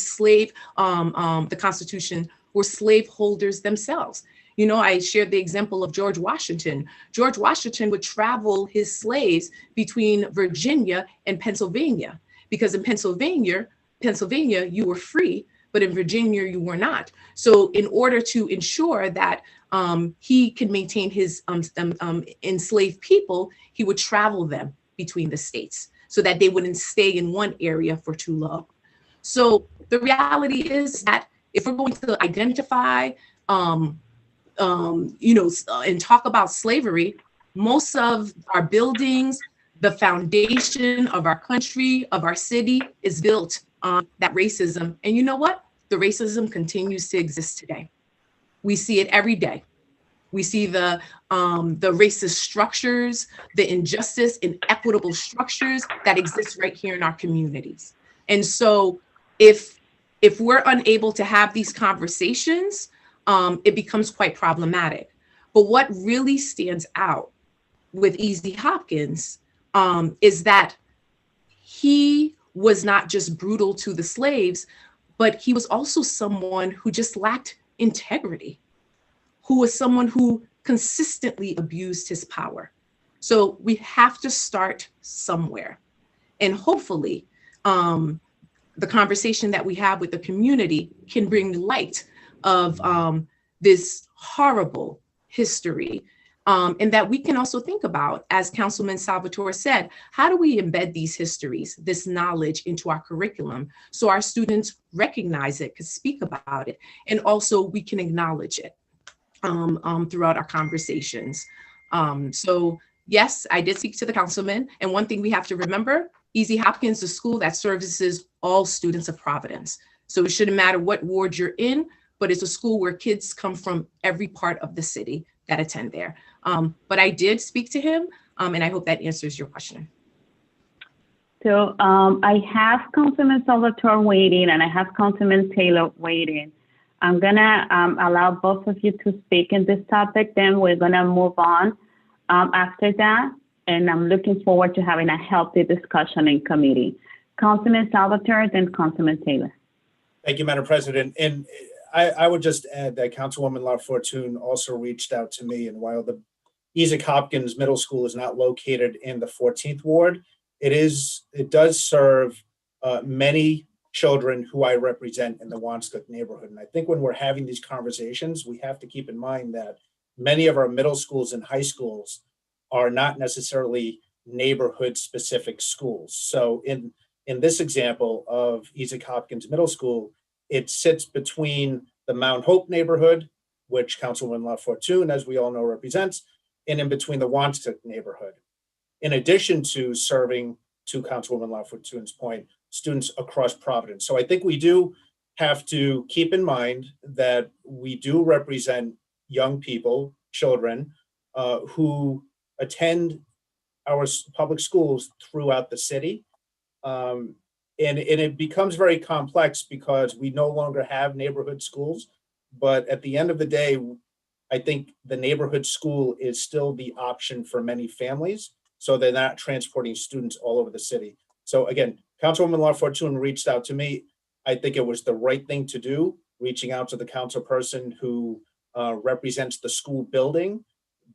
slaveholders themselves. You know, I shared the example of George Washington. George Washington would travel his slaves between Virginia and Pennsylvania, because in Pennsylvania, you were free, but in Virginia, you were not. So in order to ensure that he could maintain his enslaved people, he would travel them between the states so that they wouldn't stay in one area for too long. So the reality is that if we're going to identify, and talk about slavery, most of our buildings, the foundation of our country, of our city, is built on that racism. And you know what? The racism continues to exist today. We see it every day. We see the racist structures, the injustice, inequitable structures that exist right here in our communities. And so if we're unable to have these conversations, it becomes quite problematic. But what really stands out with E.Z. Hopkins is that he was not just brutal to the slaves, but he was also someone who just lacked integrity, who was someone who consistently abused his power. So we have to start somewhere. And hopefully, the conversation that we have with the community can bring light of this horrible history. And that we can also think about, as Councilman Salvatore said, how do we embed these histories, this knowledge into our curriculum so our students recognize it, can speak about it, and also we can acknowledge it throughout our conversations. So yes, I did speak to the councilman. And one thing we have to remember, E.Z. Hopkins is a school that services all students of Providence. So it shouldn't matter what ward you're in, but it's a school where kids come from every part of the city that attend there. But I did speak to him, and I hope that answers your question. So I have Councilman Salvatore waiting, and I have Councilman Taylor waiting. I'm gonna allow both of you to speak in this topic, then we're gonna move on after that. And I'm looking forward to having a healthy discussion in committee. Councilman Salvatore, then Councilman Taylor. Thank you, Madam President. And I would just add that Councilwoman LaFortune also reached out to me, and while the E.Z. Hopkins Middle School is not located in the 14th Ward, it does serve many children who I represent in the Wanscook neighborhood. And I think when we're having these conversations, we have to keep in mind that many of our middle schools and high schools are not necessarily neighborhood specific schools. So in this example of E.Z. Hopkins Middle School, it sits between the Mount Hope neighborhood, which Councilwoman LaFortune, as we all know, represents, and in between the Wanscook neighborhood. In addition to serving to Councilwoman LaFortune's point, students across Providence. So I think we do have to keep in mind that we do represent young people, children, who attend our public schools throughout the city. And it becomes very complex because we no longer have neighborhood schools. But at the end of the day, I think the neighborhood school is still the option for many families. So they're not transporting students all over the city. So again, Councilwoman LaFortune reached out to me. I think it was the right thing to do, reaching out to the council person who represents the school building.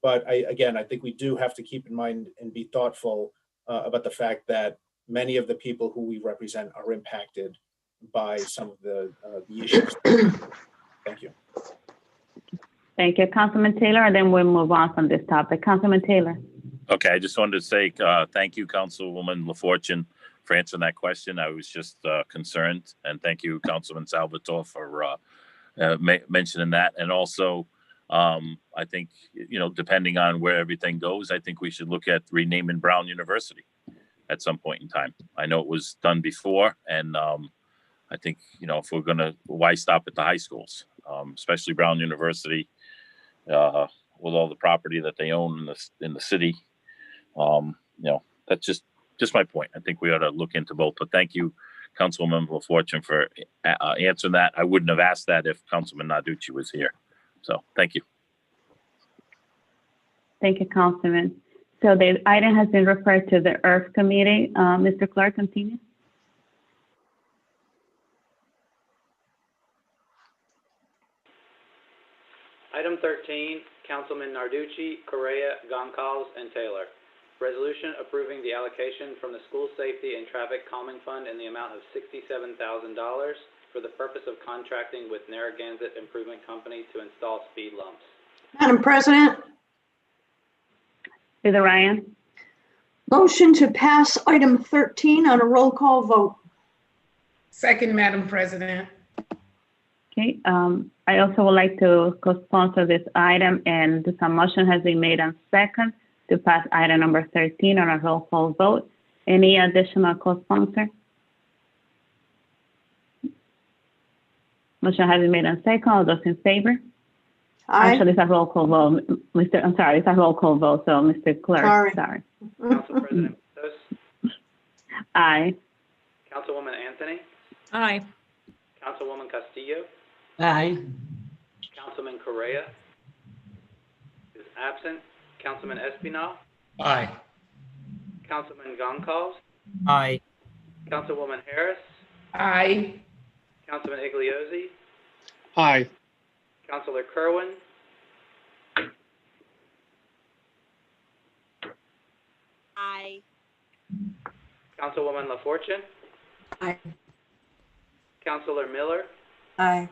But I think we do have to keep in mind and be thoughtful about the fact that many of the people who we represent are impacted by some of the issues. Thank you. Thank you, Councilman Taylor, and then we'll move on from this topic. Councilman Taylor. Okay, I just wanted to say thank you, Councilwoman LaFortune, for answering that question. I was just concerned, and thank you, Councilman Salvatore, for mentioning that. And also, I think, depending on where everything goes, I think we should look at renaming Brown University at some point in time. I know it was done before, and I think, if we're gonna, why stop at the high schools, especially Brown University, with all the property that they own in the city. That's just my point. I think we ought to look into both. But thank you, Councilwoman LaFortune, for answering that. I wouldn't have asked that if Councilman Narducci was here. So thank you. Thank you, Councilman. So the item has been referred to the Earth Committee. Mr. Clerk, continue. Item 13, Councilman Narducci, Correa, Goncalves, and Taylor. Resolution approving the allocation from the School Safety and Traffic Calming Fund in the amount of $67,000 for the purpose of contracting with Narragansett Improvement Company to install speed lumps. Madam President, Leader Ryan. motion to pass item 13 on a roll call vote. Second, Madam President. Okay, I also would like to co-sponsor this item, and some motion has been made on second to pass item number 13 on a roll call vote. Any additional co-sponsor? Motion has been made on second. All those in favor? Aye. Actually, it's a roll call vote. It's a roll call vote, so Mr. Clerk, sorry. Council President Bustos, Aye. Councilwoman Anthony, Aye. Councilwoman Castillo, Aye. Councilman Correa is absent. Councilman Espinal, Aye. Councilman Goncalves, Aye. Councilwoman Harris, Aye. Councilman Igliozzi, Aye. Councilor Kerwin, Aye. Councilwoman LaFortune, Aye. Councilor Miller, Aye.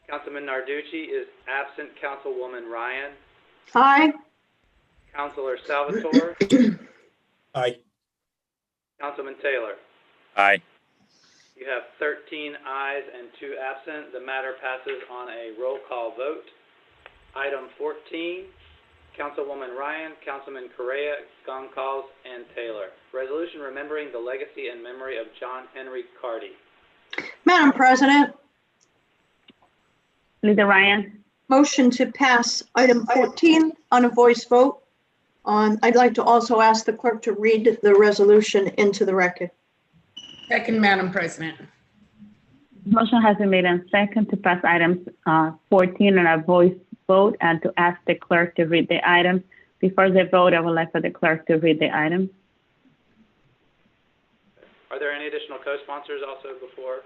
Councilman Narducci is absent. Councilwoman Ryan, Aye. Councilor Salvatore, Aye. Councilman Taylor. Aye. You have 13 ayes and 2 absent. The matter passes on a roll call vote. Item 14, Councilwoman Ryan, Councilman Correa, Goncalves, and Taylor. Resolution remembering the legacy and memory of John Henry Carty. Madam President, Leader Ryan. motion to pass item 14 on a voice vote. I'd like to also ask the clerk to read the resolution into the record. Second, Madam President. Motion has been made on second to pass items 14 on a voice vote and to ask the clerk to read the item. Before the vote, I would like for the clerk to read the item. Are there any additional co-sponsors also before?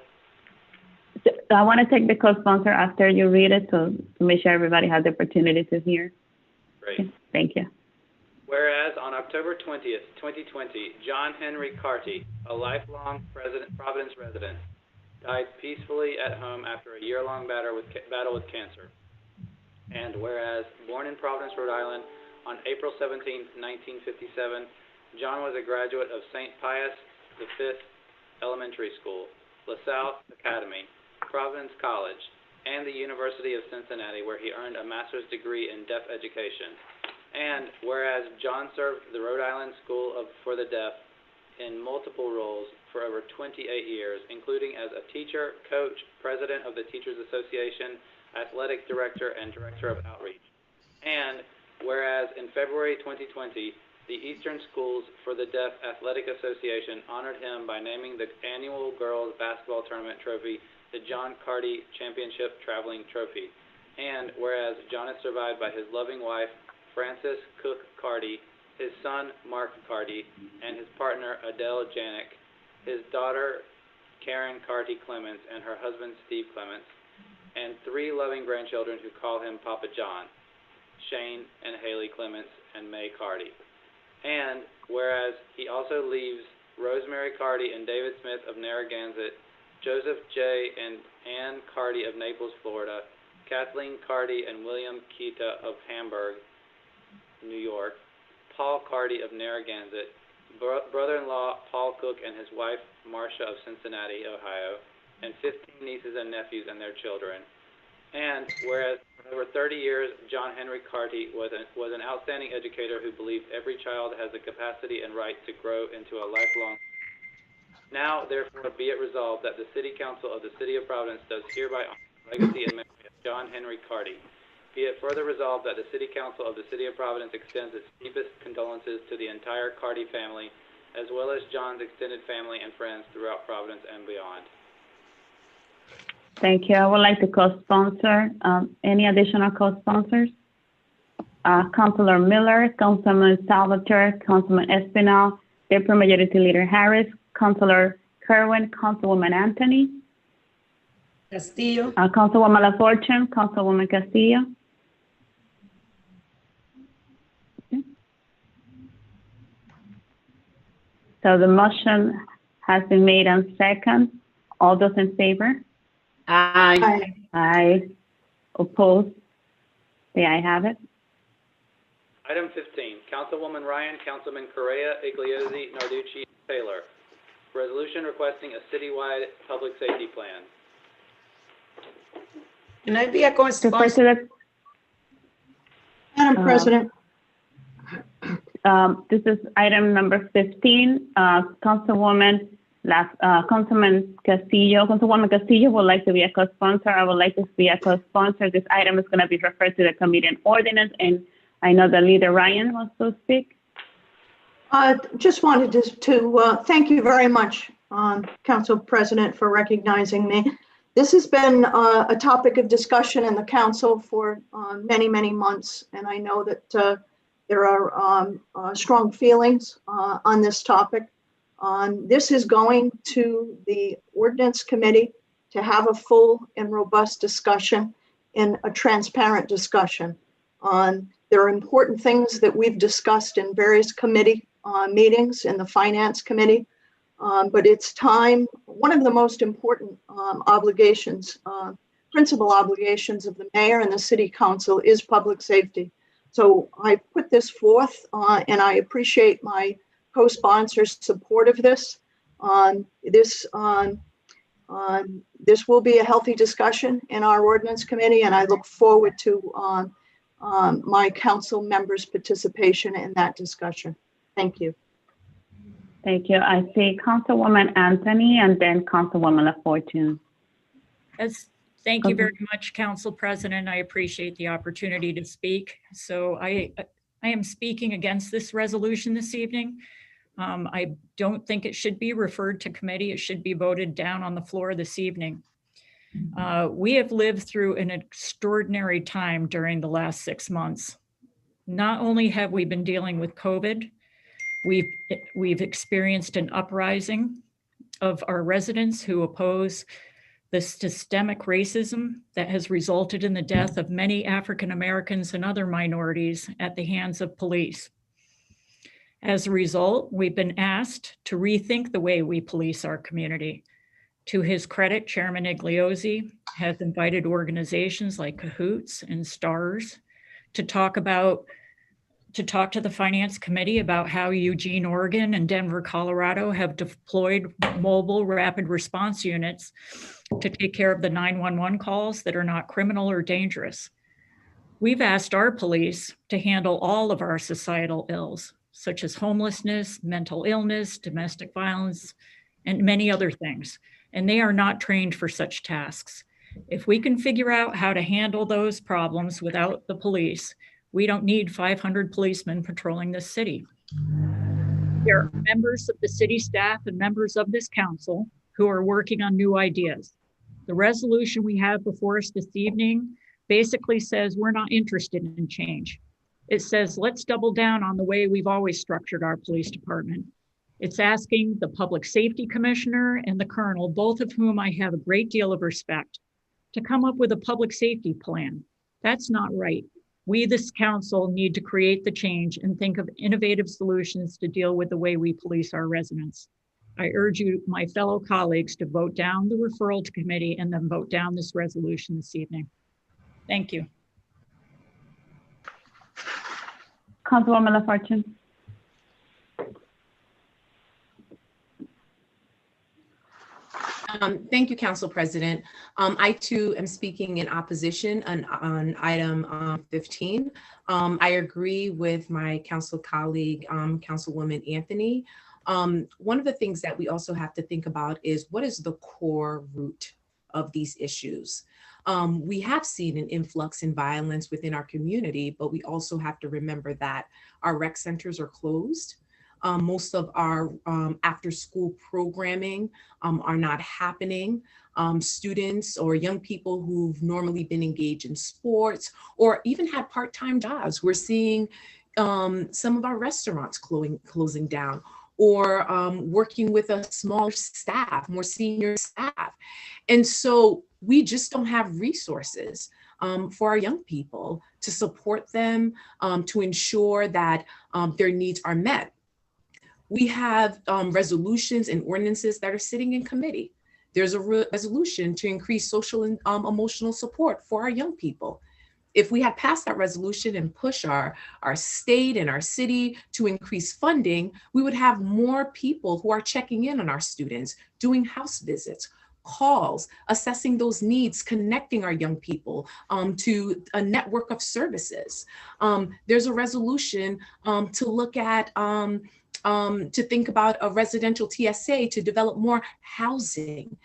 I want to take the co-sponsor after you read it to make sure everybody has the opportunity to hear. Great. Okay, thank you. Whereas on October 20th, 2020, John Henry Carty, a lifelong Providence resident, died peacefully at home after a year-long battle with cancer. And whereas born in Providence, Rhode Island on April 17, 1957, John was a graduate of St. Pius V Elementary School, LaSalle Academy, Providence College, and the University of Cincinnati, where he earned a master's degree in deaf education. And whereas John served the Rhode Island School for the Deaf in multiple roles for over 28 years, including as a teacher, coach, president of the Teachers Association, athletic director, and director of outreach. And whereas in February 2020, the Eastern Schools for the Deaf Athletic Association honored him by naming the annual girls basketball tournament trophy the John Carty Championship Traveling Trophy. And whereas John is survived by his loving wife, Frances Cook Carty, his son, Mark Carty, and his partner, Adele Janik, his daughter, Karen Carty Clements, and her husband, Steve Clements, and 3 loving grandchildren who call him Papa John, Shane and Haley Clements, and May Carty. And whereas he also leaves Rosemary Carty and David Smith of Narragansett, Joseph J. and Ann Carty of Naples, Florida, Kathleen Carty and William Keita of Hamburg, New York, Paul Carty of Narragansett, brother-in-law Paul Cook and his wife Marcia of Cincinnati, Ohio, and 15 nieces and nephews and their children. And whereas for over 30 years, John Henry Carty was an outstanding educator who believed every child has the capacity and right to grow into a lifelong. Now, therefore, be it resolved that the City Council of the City of Providence does hereby honor the legacy and memory of John Henry Carty. Be it further resolved that the City Council of the City of Providence extends its deepest condolences to the entire Carty family, as well as John's extended family and friends throughout Providence and beyond. Thank you. I would like to co-sponsor. Any additional co-sponsors? Councilor Miller, Councilman Salvatore, Councilman Espinal, Deputy Majority Leader Harris, Councilor Kerwin, Councilwoman Anthony, Castillo. Councilwoman LaFortune, Councilwoman Castillo. Okay. So the motion has been made on second. All those in favor? Aye. Aye. Opposed? The ayes have it. Item 15, Councilwoman Ryan, Councilman Correa, Iglesias, Narducci, Taylor. Resolution requesting a citywide public safety plan. Can I be a co-sponsor? Madam President, This is item number 15. Councilman Castillo would like to be a co-sponsor. I would like to be a co-sponsor. This item is going to be referred to the Committee on Ordinance, and I know the leader Ryan wants to speak. just wanted to thank you very much, Council President, for recognizing me. This has been a topic of discussion in the council for many, many months, and I know that there are strong feelings on this topic. This is going to the Ordinance Committee to have a full and robust discussion and a transparent discussion. There are important things that we've discussed in various committee meetings in the Finance Committee, but it's time. One of the most important obligations, principal obligations of the mayor and the city council is public safety. So I put this forth and I appreciate my co-sponsors' support of this. This will be a healthy discussion in our Ordinance Committee, and I look forward to my council members' participation in that discussion. Thank you. Thank you. I see Councilwoman Anthony and then Councilwoman LaFortune. Thank you very much, Council President. I appreciate the opportunity to speak. So I am speaking against this resolution this evening. I don't think it should be referred to committee. It should be voted down on the floor this evening. We have lived through an extraordinary time during the last 6 months. Not only have we been dealing with COVID, we've experienced an uprising of our residents who oppose the systemic racism that has resulted in the death of many African Americans and other minorities at the hands of police. As a result, we've been asked to rethink the way we police our community. To his credit, Chairman Iglesias has invited organizations like Cahoots and STARS to talk to the Finance Committee about how Eugene, Oregon and Denver, Colorado have deployed mobile rapid response units to take care of the 911 calls that are not criminal or dangerous. We've asked our police to handle all of our societal ills, such as homelessness, mental illness, domestic violence, and many other things. And they are not trained for such tasks. If we can figure out how to handle those problems without the police, we don't need 500 policemen patrolling this city. There are members of the city staff and members of this council who are working on new ideas. The resolution we have before us this evening basically says we're not interested in change. It says, let's double down on the way we've always structured our police department. It's asking the public safety commissioner and the colonel, both of whom I have a great deal of respect, to come up with a public safety plan. That's not right. We, this council, need to create the change and think of innovative solutions to deal with the way we police our residents. I urge you, my fellow colleagues, to vote down the referral to committee and then vote down this resolution this evening. Thank you. Councilwoman LaFortune. Thank you, Council President. I too am speaking in opposition on item 15. I agree with my council colleague, Councilwoman Anthony. One of the things that we also have to think about is what is the core root of these issues? We have seen an influx in violence within our community, but we also have to remember that our rec centers are closed. Most of our after-school programming are not happening. Students or young people who've normally been engaged in sports or even had part-time jobs, we're seeing some of our restaurants closing down, or working with a smaller staff, more senior staff. And so we just don't have resources for our young people to support them, to ensure that their needs are met. We have resolutions and ordinances that are sitting in committee. There's a resolution to increase social and emotional support for our young people. If we had passed that resolution and push our state and our city to increase funding, we would have more people who are checking in on our students, doing house visits, calls, assessing those needs, connecting our young people to a network of services. There's a resolution to look at to think about a residential TSA to develop more housing.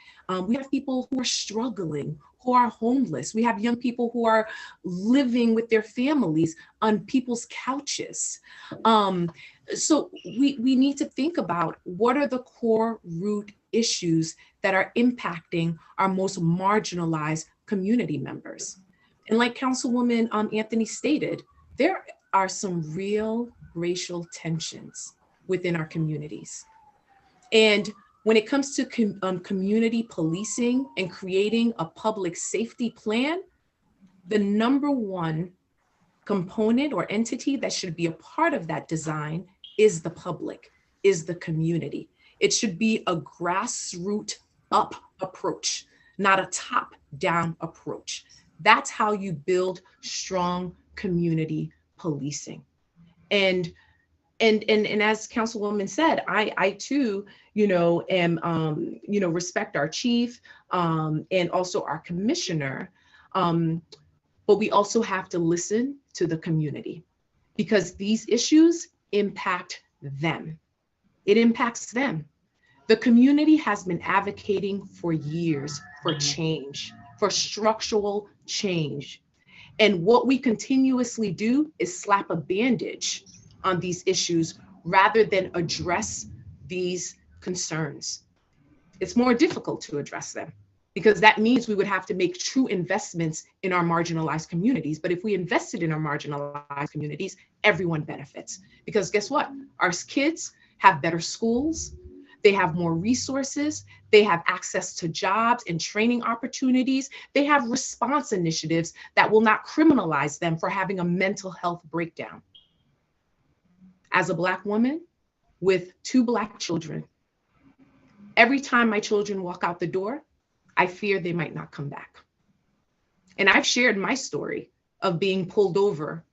We have people who are struggling, who are homeless. We have young people who are living with their families on people's couches. So we need to think about what are the core root issues that are impacting our most marginalized community members. And like Councilwoman Anthony stated, there are some real racial tensions within our communities. And when it comes to community policing and creating a public safety plan, the number one component or entity that should be a part of that design is the public, is the community. It should be a grassroots up approach, not a top-down approach. That's how you build strong community policing. And as Councilwoman said, I too, am, respect our chief and also our commissioner, but we also have to listen to the community because these issues impact them. It impacts them. The community has been advocating for years for change, for structural change. And what we continuously do is slap a bandage on these issues rather than address these concerns. It's more difficult to address them because that means we would have to make true investments in our marginalized communities. But if we invested in our marginalized communities, everyone benefits. Because guess what? Our kids have better schools, they have more resources, they have access to jobs and training opportunities, they have response initiatives that will not criminalize them for having a mental health breakdown. As a Black woman with 2 Black children, every time my children walk out the door, I fear they might not come back. And I've shared my story of being pulled over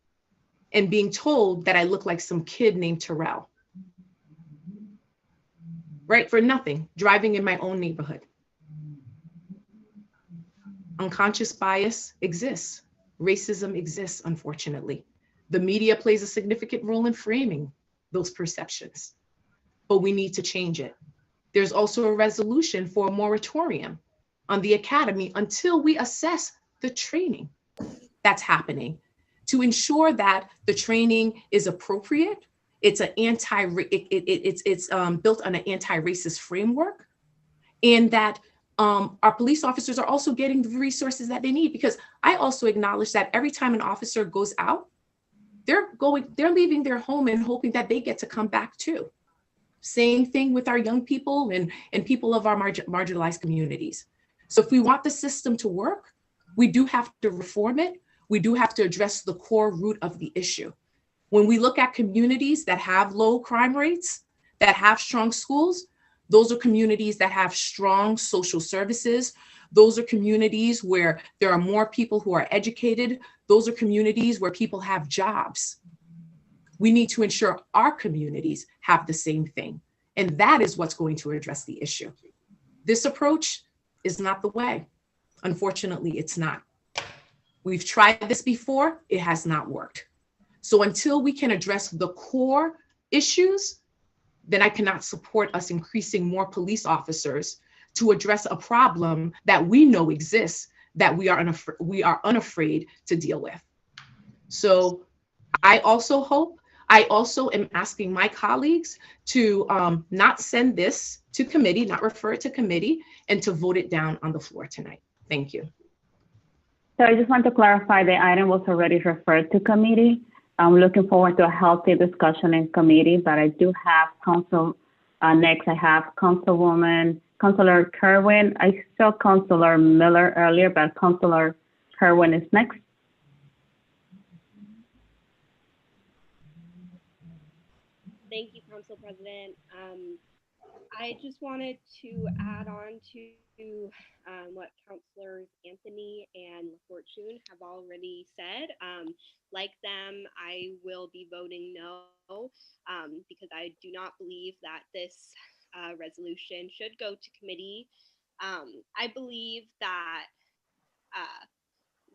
and being told that I look like some kid named Terrell. Right, for nothing, driving in my own neighborhood. Unconscious bias exists. Racism exists, unfortunately. The media plays a significant role in framing those perceptions, but we need to change it. There's also a resolution for a moratorium on the academy until we assess the training that's happening to ensure that the training is appropriate. It's an it's built on an anti-racist framework, and that our police officers are also getting the resources that they need. Because I also acknowledge that every time an officer goes out, they're leaving their home and hoping that they get to come back too. Same thing with our young people and people of our marginalized communities. So if we want the system to work, we do have to reform it. We do have to address the core root of the issue. When we look at communities that have low crime rates, that have strong schools, those are communities that have strong social services. Those are communities where there are more people who are educated. Those are communities where people have jobs. We need to ensure our communities have the same thing. And that is what's going to address the issue. This approach is not the way. Unfortunately, it's not. We've tried this before, it has not worked. So until we can address the core issues, then I cannot support us increasing more police officers to address a problem that we know exists, that we are unafraid to deal with. So I also am asking my colleagues to not send this to committee, not refer it to committee, and to vote it down on the floor tonight. Thank you. So I just want to clarify, the item was already referred to committee. I'm looking forward to a healthy discussion in committee, but I do have council, next I have Councilor Kerwin. I saw Councilor Miller earlier, but Councilor Kerwin is next. Thank you, Council President. I just wanted to add on to what Councilors Anthony and LaFortune have already said. Like them, I will be voting no because I do not believe that this resolution should go to committee. I believe that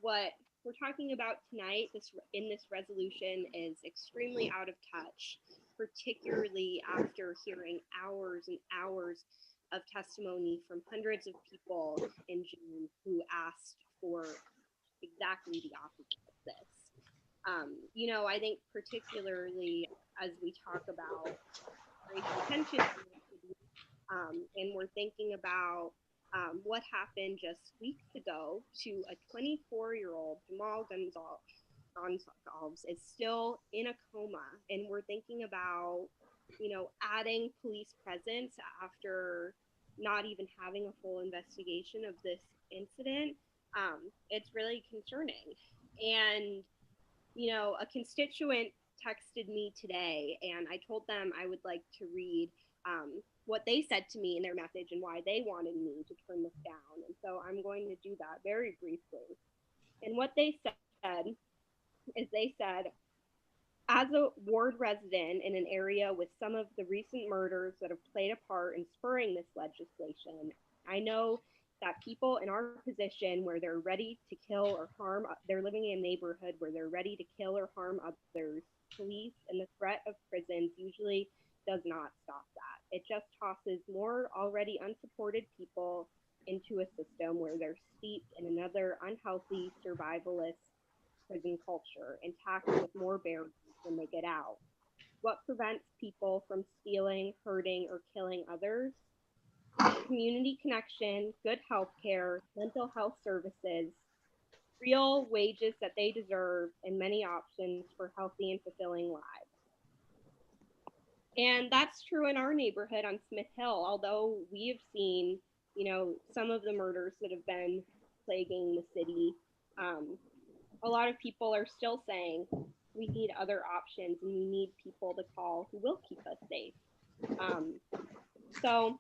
what we're talking about tonight in this resolution is extremely out of touch, particularly after hearing hours and hours of testimony from hundreds of people in June who asked for exactly the opposite of this. You know, I think particularly as we talk about racial tension and we're thinking about what happened just weeks ago to a 24-year-old Jamal Gonzalez is still in a coma, and we're thinking about, you know, adding police presence after not even having a full investigation of this incident. It's really concerning. And, you know, a constituent texted me today, and I told them I would like to read what they said to me in their message and why they wanted me to turn this down. And so I'm going to do that very briefly. And what they said is they said, as a ward resident in an area with some of the recent murders that have played a part in spurring this legislation, I know that people in our position where they're ready to kill or harm, they're living in a neighborhood where they're ready to kill or harm others, police and the threat of prisons usually does not stop that. It just tosses more already unsupported people into a system where they're steeped in another unhealthy survivalist prison culture and taxed with more barriers when they get out. What prevents people from stealing, hurting, or killing others? Community connection, good health care, mental health services, real wages that they deserve, and many options for healthy and fulfilling lives. And that's true in our neighborhood on Smith Hill, although we have seen, you know, some of the murders that have been plaguing the city. A lot of people are still saying we need other options and we need people to call who will keep us safe. So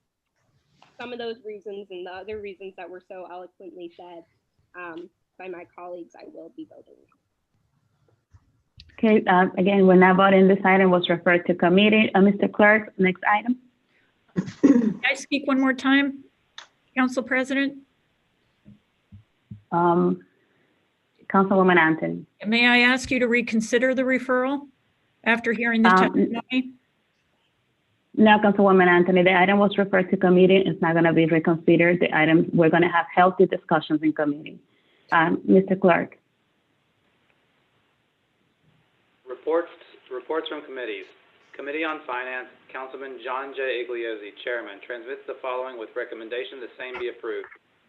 some of those reasons and the other reasons that were so eloquently said by my colleagues, I will be voting. Okay, again, we're now voting. This item was referred to committee. Mr. Clerk, next item. Can I speak one more time, Council President? Councilwoman Anthony. May I ask you to reconsider the referral after hearing the testimony? No, Councilwoman Anthony, the item was referred to committee. It's not going to be reconsidered. The item, we're going to have healthy discussions in committee. Mr. Clerk. Reports from committees. Committee on Finance, Councilman John J. Igliozzi, Chairman, transmits the following with recommendation the same be approved.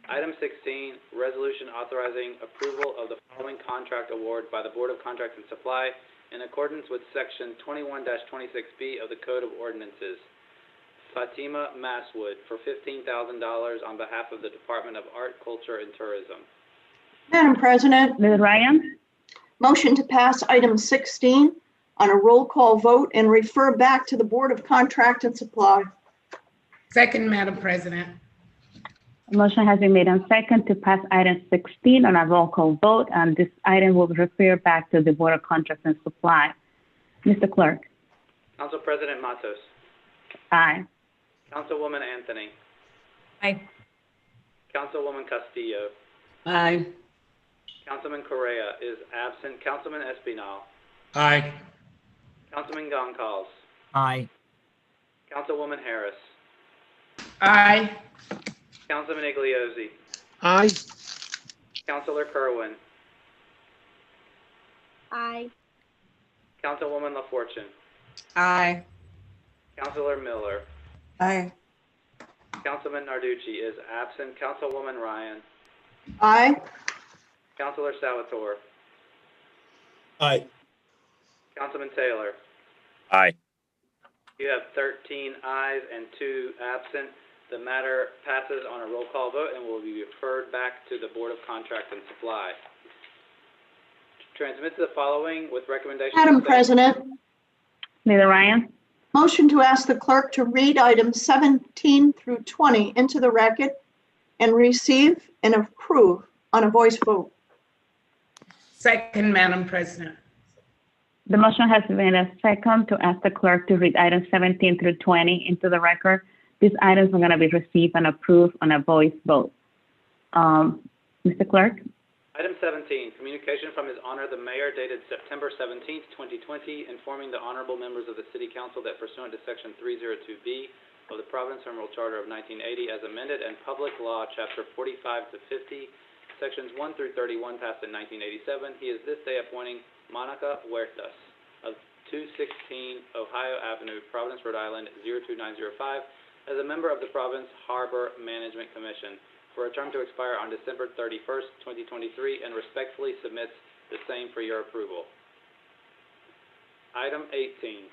Item 16, resolution authorizing approval of the following contract award by the Board of Contracts and Supply in accordance with Section 21-26B of the Code of Ordinances. Fatima Masswood for $15,000 on behalf of the Department of Art, Culture, and Tourism. Madam President. Ms. Ryan. Motion to pass item 16 on a roll call vote and refer back to the Board of Contract and Supply. Second, Madam President. A motion has been made and second to pass item 16 on a roll call vote, and this item will refer back to the Board of Contracts and Supply. Mr. Clerk. Council President Matos. Aye. Councilwoman Anthony. Aye. Councilwoman Castillo. Aye. Councilman Correa is absent. Councilman Espinal. Aye. Councilman Goncalves. Aye. Councilwoman Harris. Aye. Councilman Igliozzi. Aye. Councilor Kerwin. Aye. Councilwoman LaFortune. Aye. Councilor Miller. Aye. Councilman Narducci is absent. Councilwoman Ryan. Aye. Councilor Salvatore. Aye. Councilman Taylor. Aye. You have 13 ayes and 2 absent. The matter passes on a roll call vote and will be referred back to the Board of Contract and Supply. Transmit the following with recommendation. Madam President. Ms. Ryan. Motion to ask the clerk to read items 17 through 20 into the record and receive and approve on a voice vote. Second, Madam President. The motion has been a second to ask the clerk to read items 17 through 20 into the record. These items are going to be received and approved on a voice vote. Mr. Clerk. Item 17, communication from His Honor the Mayor dated September 17th, 2020, informing the honorable members of the City Council that pursuant to Section 302B of the Providence Home Rule Charter of 1980 as amended and Public Law Chapter 45 to 50, Sections 1 through 31 passed in 1987, he is this day appointing Monica Huertas of 216 Ohio Avenue, Providence, Rhode Island, 02905, as a member of the Providence Harbor Management Commission for a term to expire on December 31st, 2023, and respectfully submits the same for your approval. Item 18,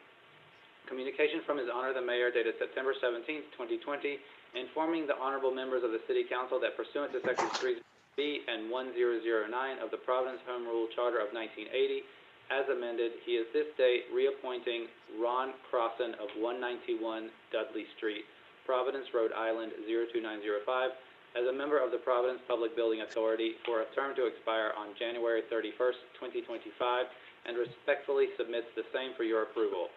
communication from His Honor the Mayor dated September 17th, 2020, informing the honorable members of the City Council that pursuant to Sections 3B and 1009 of the Providence Home Rule Charter of 1980, as amended, he is this day reappointing Ron Crossan of 191 Dudley Street, Providence, Rhode Island, 02905, as a member of the Providence Public Building Authority for a term to expire on January 31st, 2025, and respectfully submits the same for your approval.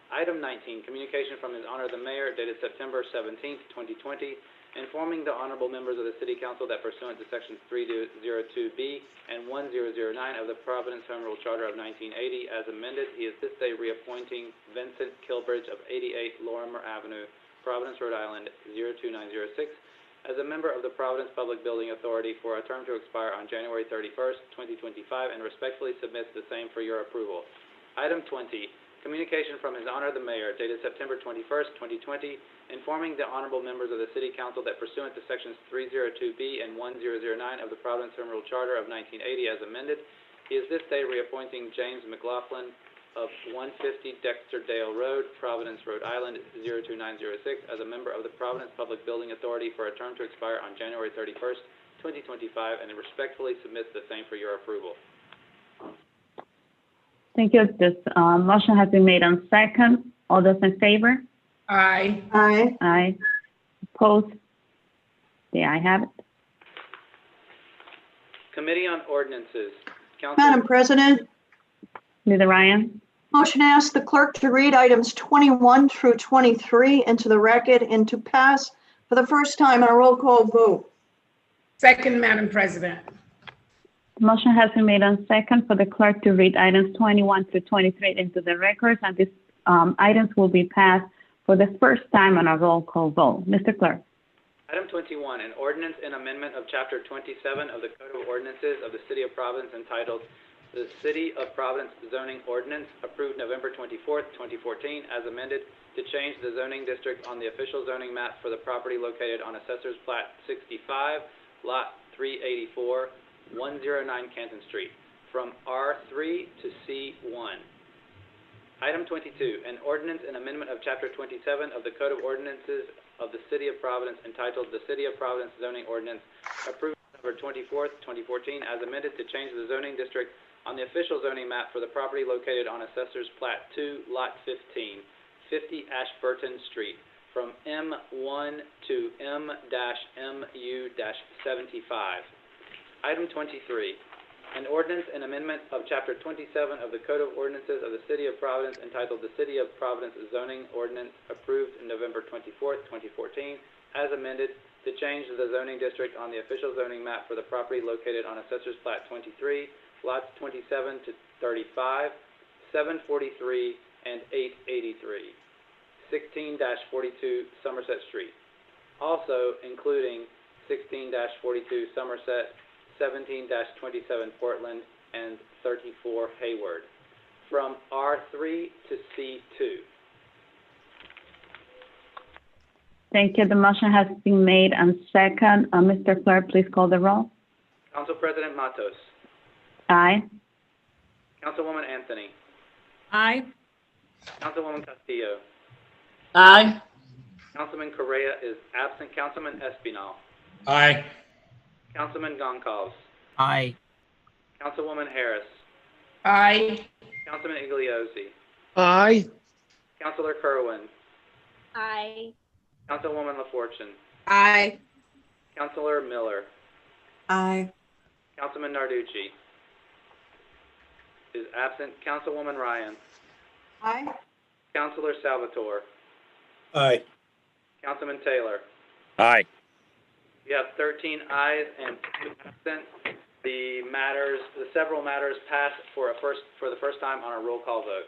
Item 19, communication from His Honor the Mayor dated September 17th, 2020, informing the honorable members of the City Council that pursuant to Sections 302B and 1009 of the Providence Home Rule Charter of 1980 as amended, he is this day reappointing Vincent Kilbridge of 88 Lorimer Avenue, Providence, Rhode Island, 02906, as a member of the Providence Public Building Authority for a term to expire on January 31st, 2025, and respectfully submits the same for your approval. Item 20, communication from His Honor the Mayor dated September 21st, 2020, informing the honorable members of the City Council that pursuant to Sections 302B and 1009 of the Providence Home Rule Charter of 1980 as amended, he is this day reappointing James McLaughlin of 150 Dexter Dale Road, Providence, Rhode Island, 02906, as a member of the Providence Public Building Authority for a term to expire on January 31st, 2025, and respectfully submits the same for your approval. Thank you. This motion has been made on second. All those in favor? Aye. Aye. Aye. Opposed? The ayes have it. Committee on Ordinances. Madam President. Ms. Ryan. Motion to ask the clerk to read items 21 through 23 into the record and to pass for the first time on a roll call vote. Second, Madam President. The motion has been made on second for the clerk to read items 21 through 23 into the records, and these items will be passed for the first time on a roll call vote. Mr. Clerk. Item 21, an ordinance and amendment of Chapter 27 of the Code of Ordinances of the City of Providence entitled The City of Providence Zoning Ordinance, approved November 24th, 2014, as amended to change the zoning district on the official zoning map for the property located on Assessor's Plat 65, Lot 384, 109 Canton Street, from R3 to C1. Item 22, an ordinance and amendment of Chapter 27 of the Code of Ordinances of the City of Providence entitled The City of Providence Zoning Ordinance, approved November 24th, 2014, as amended to change the zoning district on the official zoning map for the property located on Assessor's Plat 2, Lot 15, 50 Ashburton Street, from M1 to M-MU-75. Item 23, an ordinance and amendment of Chapter 27 of the Code of Ordinances of the City of Providence entitled The City of Providence Zoning Ordinance, approved November 24th, 2014, as amended to change the zoning district on the official zoning map for the property located on Assessor's Plat 23, lots 27 to 35, 743, and 883, 16-42 Somerset Street. Also including 16-42 Somerset, 17-27 Portland, and 34 Hayward, from R3 to C2. Thank you. The motion has been made and second. Mr. Clerk, please call the roll. Council President Matos. Aye. Councilwoman Anthony. Aye. Councilwoman Castillo. Aye. Councilman Correa is absent. Councilman Espinal. Aye. Councilman Goncalves. Aye. Councilwoman Harris. Aye. Councilman Igliozzi. Aye. Councilor Kerwin. Aye. Councilwoman LaFortune. Aye. Councilor Miller. Aye. Councilman Narducci is absent. Councilwoman Ryan. Aye. Councilor Salvatore. Aye. Councilman Taylor. Aye. You have 13 ayes and 2 absent. The several matters pass for the first time on a roll call vote.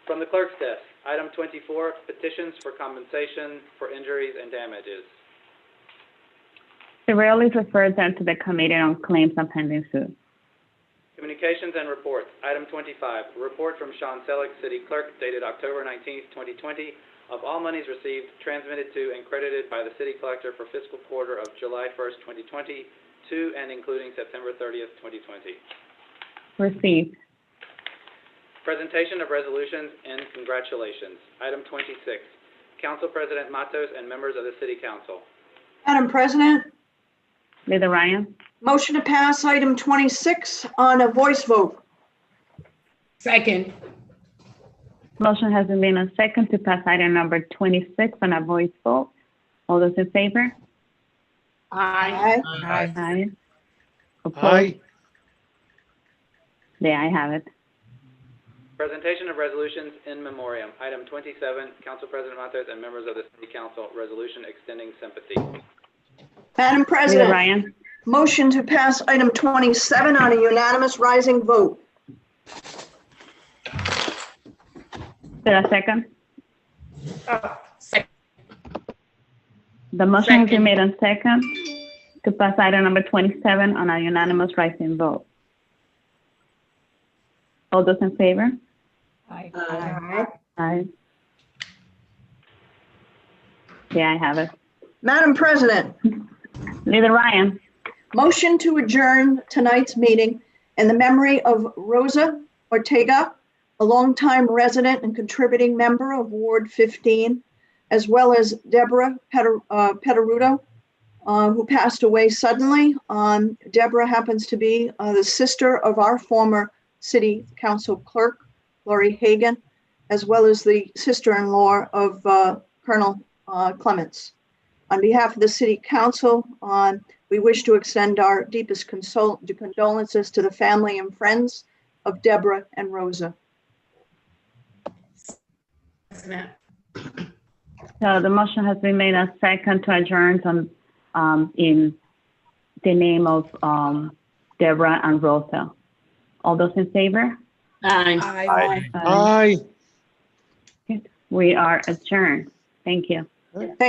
From the clerk's desk, item 24, petitions for compensation for injuries and damages. The rail is referred then to the Committee on Claims and Pending Suit. Communications and reports. Item 25, report from Sean Selleck, City Clerk, dated October 19th, 2020, of all monies received, transmitted to, and credited by the City Collector for fiscal quarter of July 1st, 2020, to and including September 30th, 2020. Received. Presentation of resolutions and congratulations. Item 26, Council President Matos and members of the City Council. Madam President, Leader Ryan. motion to pass item 26 on a voice vote. Second. Motion has been made and second to pass item number 26 on a voice vote. All those in favor? Aye. Aye. Aye. Opposed? Aye. The ayes have it. Presentation of resolutions in memoriam. Item 27, Council President Matos and members of the City Council, resolution extending sympathy. Madam Leader President, Ryan. motion to pass item 27 on a unanimous rising vote. Is there a second? Second. The motion has been Second. made and second to pass item number 27 on a unanimous rising vote. All those in favor? Aye. Aye. Aye. The ayes have it. Madam President, Leader Ryan. motion to adjourn tonight's meeting in the memory of Rosa Ortega, a longtime resident and contributing member of Ward 15, as well as Deborah Petaruto, who passed away suddenly. Deborah happens to be the sister of our former City Council Clerk, Lori Hagan, as well as the sister-in-law of Colonel Clements. On behalf of the City Council, we wish to extend our deepest condolences to the family and friends of Deborah and Rosa. President. So the motion has been made a second to adjourn in the name of Deborah and Rosa. All those in favor? Aye. Aye. We are adjourned. Thank you. Thank